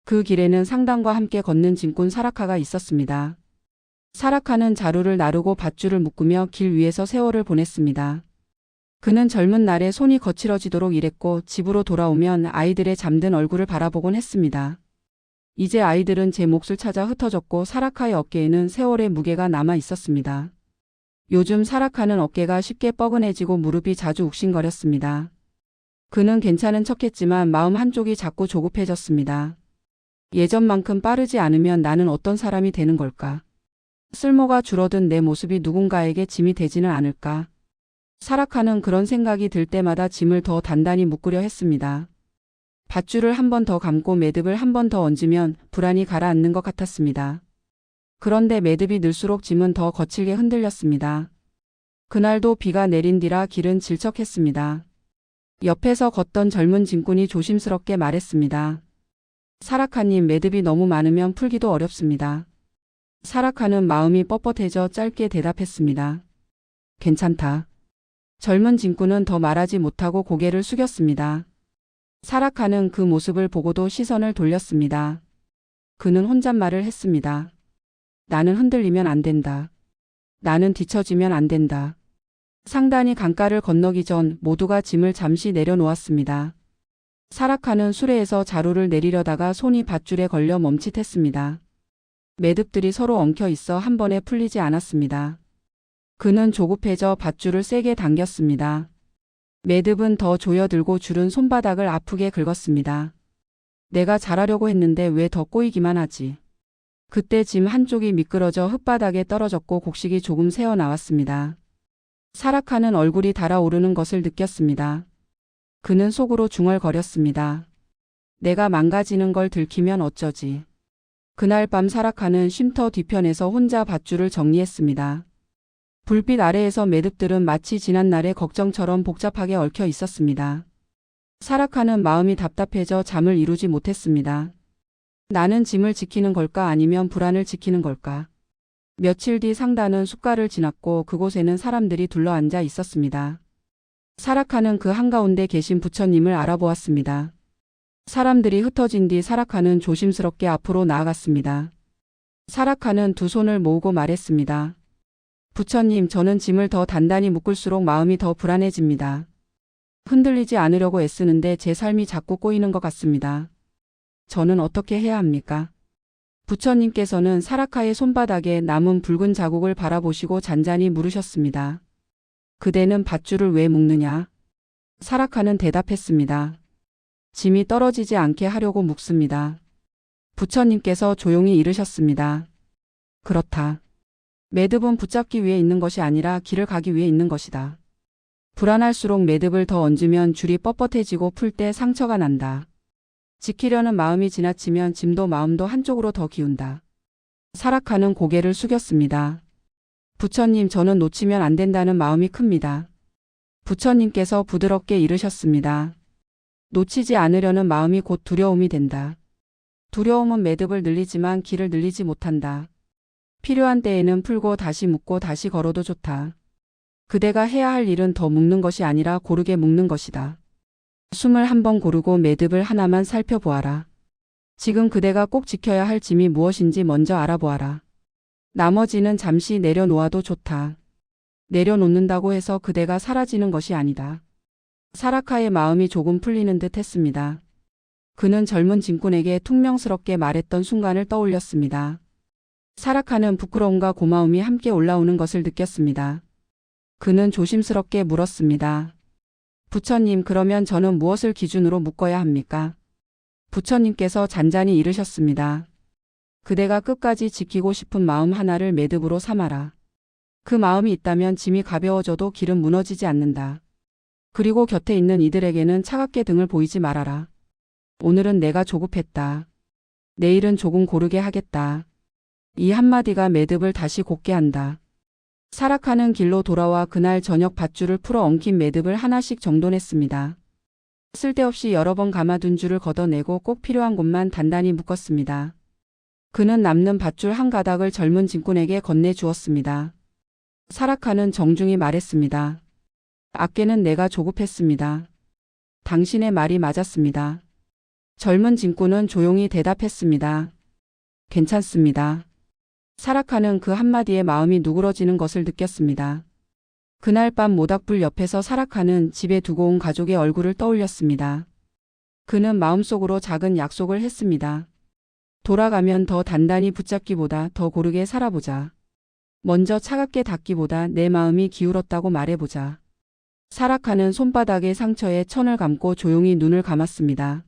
그 길에는 상당과 함께 걷는 짐꾼 사라카가 있었습니다. 사라카는 자루를 나르고 밧줄을 묶으며 길 위에서 세월을 보냈습니다. 그는 젊은 날에 손이 거칠어지도록 일했고 집으로 돌아오면 아이들의 잠든 얼굴을 바라보곤 했습니다. 이제 아이들은 제 몫을 찾아 흩어졌고 사라카의 어깨에는 세월의 무게가 남아 있었습니다. 요즘 사라카는 어깨가 쉽게 뻐근해지고 무릎이 자주 욱신거렸습니다. 그는 괜찮은 척했지만 마음 한쪽이 자꾸 조급해졌습니다. 예전만큼 빠르지 않으면 나는 어떤 사람이 되는 걸까? 쓸모가 줄어든 내 모습이 누군가에게 짐이 되지는 않을까? 사라카는 그런 생각이 들 때마다 짐을 더 단단히 묶으려 했습니다. 밧줄을 한 번 더 감고 매듭을 한 번 더 얹으면 불안이 가라앉는 것 같았습니다. 그런데 매듭이 늘수록 짐은 더 거칠게 흔들렸습니다. 그날도 비가 내린 뒤라 길은 질척했습니다. 옆에서 걷던 젊은 짐꾼이 조심스럽게 말했습니다. 사라카님, 매듭이 너무 많으면 풀기도 어렵습니다. 사라카는 마음이 뻣뻣해져 짧게 대답했습니다. 괜찮다. 젊은 짐꾼은 더 말하지 못하고 고개를 숙였습니다. 사라카는 그 모습을 보고도 시선을 돌렸습니다. 그는 혼잣말을 했습니다. 나는 흔들리면 안 된다. 나는 뒤처지면 안 된다. 상단이 강가를 건너기 전 모두가 짐을 잠시 내려놓았습니다. 사라카는 수레에서 자루를 내리려다가 손이 밧줄에 걸려 멈칫했습니다. 매듭들이 서로 엉켜 있어 한 번에 풀리지 않았습니다. 그는 조급해져 밧줄을 세게 당겼습니다. 매듭은 더 조여들고 줄은 손바닥을 아프게 긁었습니다. 내가 잘하려고 했는데 왜 더 꼬이기만 하지? 그때 짐 한쪽이 미끄러져 흙바닥에 떨어졌고 곡식이 조금 새어나왔습니다. 사라카는 얼굴이 달아오르는 것을 느꼈습니다. 그는 속으로 중얼거렸습니다. 내가 망가지는 걸 들키면 어쩌지? 그날 밤 사라카는 쉼터 뒤편에서 혼자 밧줄을 정리했습니다. 불빛 아래에서 매듭들은 마치 지난날의 걱정처럼 복잡하게 얽혀 있었습니다. 사라카는 마음이 답답해져 잠을 이루지 못했습니다. 나는 짐을 지키는 걸까 아니면 불안을 지키는 걸까? 며칠 뒤 상단은 숲가를 지났고 그곳에는 사람들이 둘러앉아 있었습니다. 사라카는 그 한가운데 계신 부처님을 알아보았습니다. 사람들이 흩어진 뒤 사라카는 조심스럽게 앞으로 나아갔습니다. 사라카는 두 손을 모으고 말했습니다. 부처님, 저는 짐을 더 단단히 묶을수록 마음이 더 불안해집니다. 흔들리지 않으려고 애쓰는데 제 삶이 자꾸 꼬이는 것 같습니다. 저는 어떻게 해야 합니까? 부처님께서는 사라카의 손바닥에 남은 붉은 자국을 바라보시고 잔잔히 물으셨습니다. 그대는 밧줄을 왜 묶느냐? 사라카는 대답했습니다. 짐이 떨어지지 않게 하려고 묶습니다. 부처님께서 조용히 이르셨습니다. 그렇다. 매듭은 붙잡기 위해 있는 것이 아니라 길을 가기 위해 있는 것이다. 불안할수록 매듭을 더 얹으면 줄이 뻣뻣해지고 풀 때 상처가 난다. 지키려는 마음이 지나치면 짐도 마음도 한쪽으로 더 기운다. 사라카는 고개를 숙였습니다. 부처님, 저는 놓치면 안 된다는 마음이 큽니다. 부처님께서 부드럽게 이르셨습니다. 놓치지 않으려는 마음이 곧 두려움이 된다. 두려움은 매듭을 늘리지만 길을 늘리지 못한다. 필요한 때에는 풀고 다시 묶고 다시 걸어도 좋다. 그대가 해야 할 일은 더 묶는 것이 아니라 고르게 묶는 것이다. 숨을 한번 고르고 매듭을 하나만 살펴보아라. 지금 그대가 꼭 지켜야 할 짐이 무엇인지 먼저 알아보아라. 나머지는 잠시 내려놓아도 좋다. 내려놓는다고 해서 그대가 사라지는 것이 아니다. 사라카의 마음이 조금 풀리는 듯 했습니다. 그는 젊은 짐꾼에게 퉁명스럽게 말했던 순간을 떠올렸습니다. 사라카는 부끄러움과 고마움이 함께 올라오는 것을 느꼈습니다. 그는 조심스럽게 물었습니다. 부처님, 그러면 저는 무엇을 기준으로 묶어야 합니까? 부처님께서 잔잔히 이르셨습니다. 그대가 끝까지 지키고 싶은 마음 하나를 매듭으로 삼아라. 그 마음이 있다면 짐이 가벼워져도 길은 무너지지 않는다. 그리고 곁에 있는 이들에게는 차갑게 등을 보이지 말아라. 오늘은 내가 조급했다. 내일은 조금 고르게 하겠다. 이 한마디가 매듭을 다시 곧게 한다. 사라카는 길로 돌아와 그날 저녁 밧줄을 풀어 엉킨 매듭을 하나씩 정돈했습니다. 쓸데없이 여러 번 감아둔 줄을 걷어내고 꼭 필요한 곳만 단단히 묶었습니다. 그는 남는 밧줄 한 가닥을 젊은 짐꾼에게 건네주었습니다. 사라카는 정중히 말했습니다. 아께는 내가 조급했습니다. 당신의 말이 맞았습니다. 젊은 짐꾼은 조용히 대답했습니다. 괜찮습니다. 사라카는 그 한마디에 마음이 누그러지는 것을 느꼈습니다. 그날 밤 모닥불 옆에서 사라카는 집에 두고 온 가족의 얼굴을 떠올렸습니다. 그는 마음속으로 작은 약속을 했습니다. 돌아가면 더 단단히 붙잡기보다 더 고르게 살아보자. 먼저 차갑게 닿기보다 내 마음이 기울었다고 말해보자. 사라카는 손바닥의 상처에 천을 감고 조용히 눈을 감았습니다.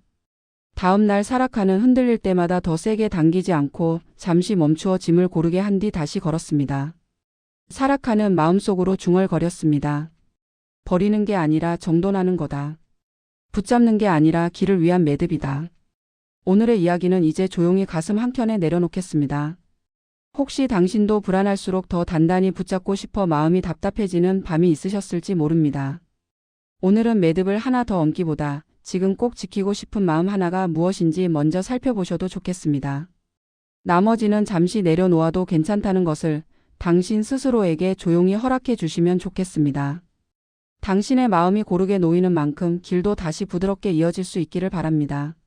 다음 날 사라카는 흔들릴 때마다 더 세게 당기지 않고 잠시 멈추어 짐을 고르게 한 뒤 다시 걸었습니다. 사라카는 마음속으로 중얼거렸습니다. 버리는 게 아니라 정돈하는 거다. 붙잡는 게 아니라 길을 위한 매듭이다. 오늘의 이야기는 이제 조용히 가슴 한켠에 내려놓겠습니다. 혹시 당신도 불안할수록 더 단단히 붙잡고 싶어 마음이 답답해지는 밤이 있으셨을지 모릅니다. 오늘은 매듭을 하나 더 얹기보다 지금 꼭 지키고 싶은 마음 하나가 무엇인지 먼저 살펴보셔도 좋겠습니다. 나머지는 잠시 내려놓아도 괜찮다는 것을 당신 스스로에게 조용히 허락해 주시면 좋겠습니다. 당신의 마음이 고르게 놓이는 만큼 길도 다시 부드럽게 이어질 수 있기를 바랍니다.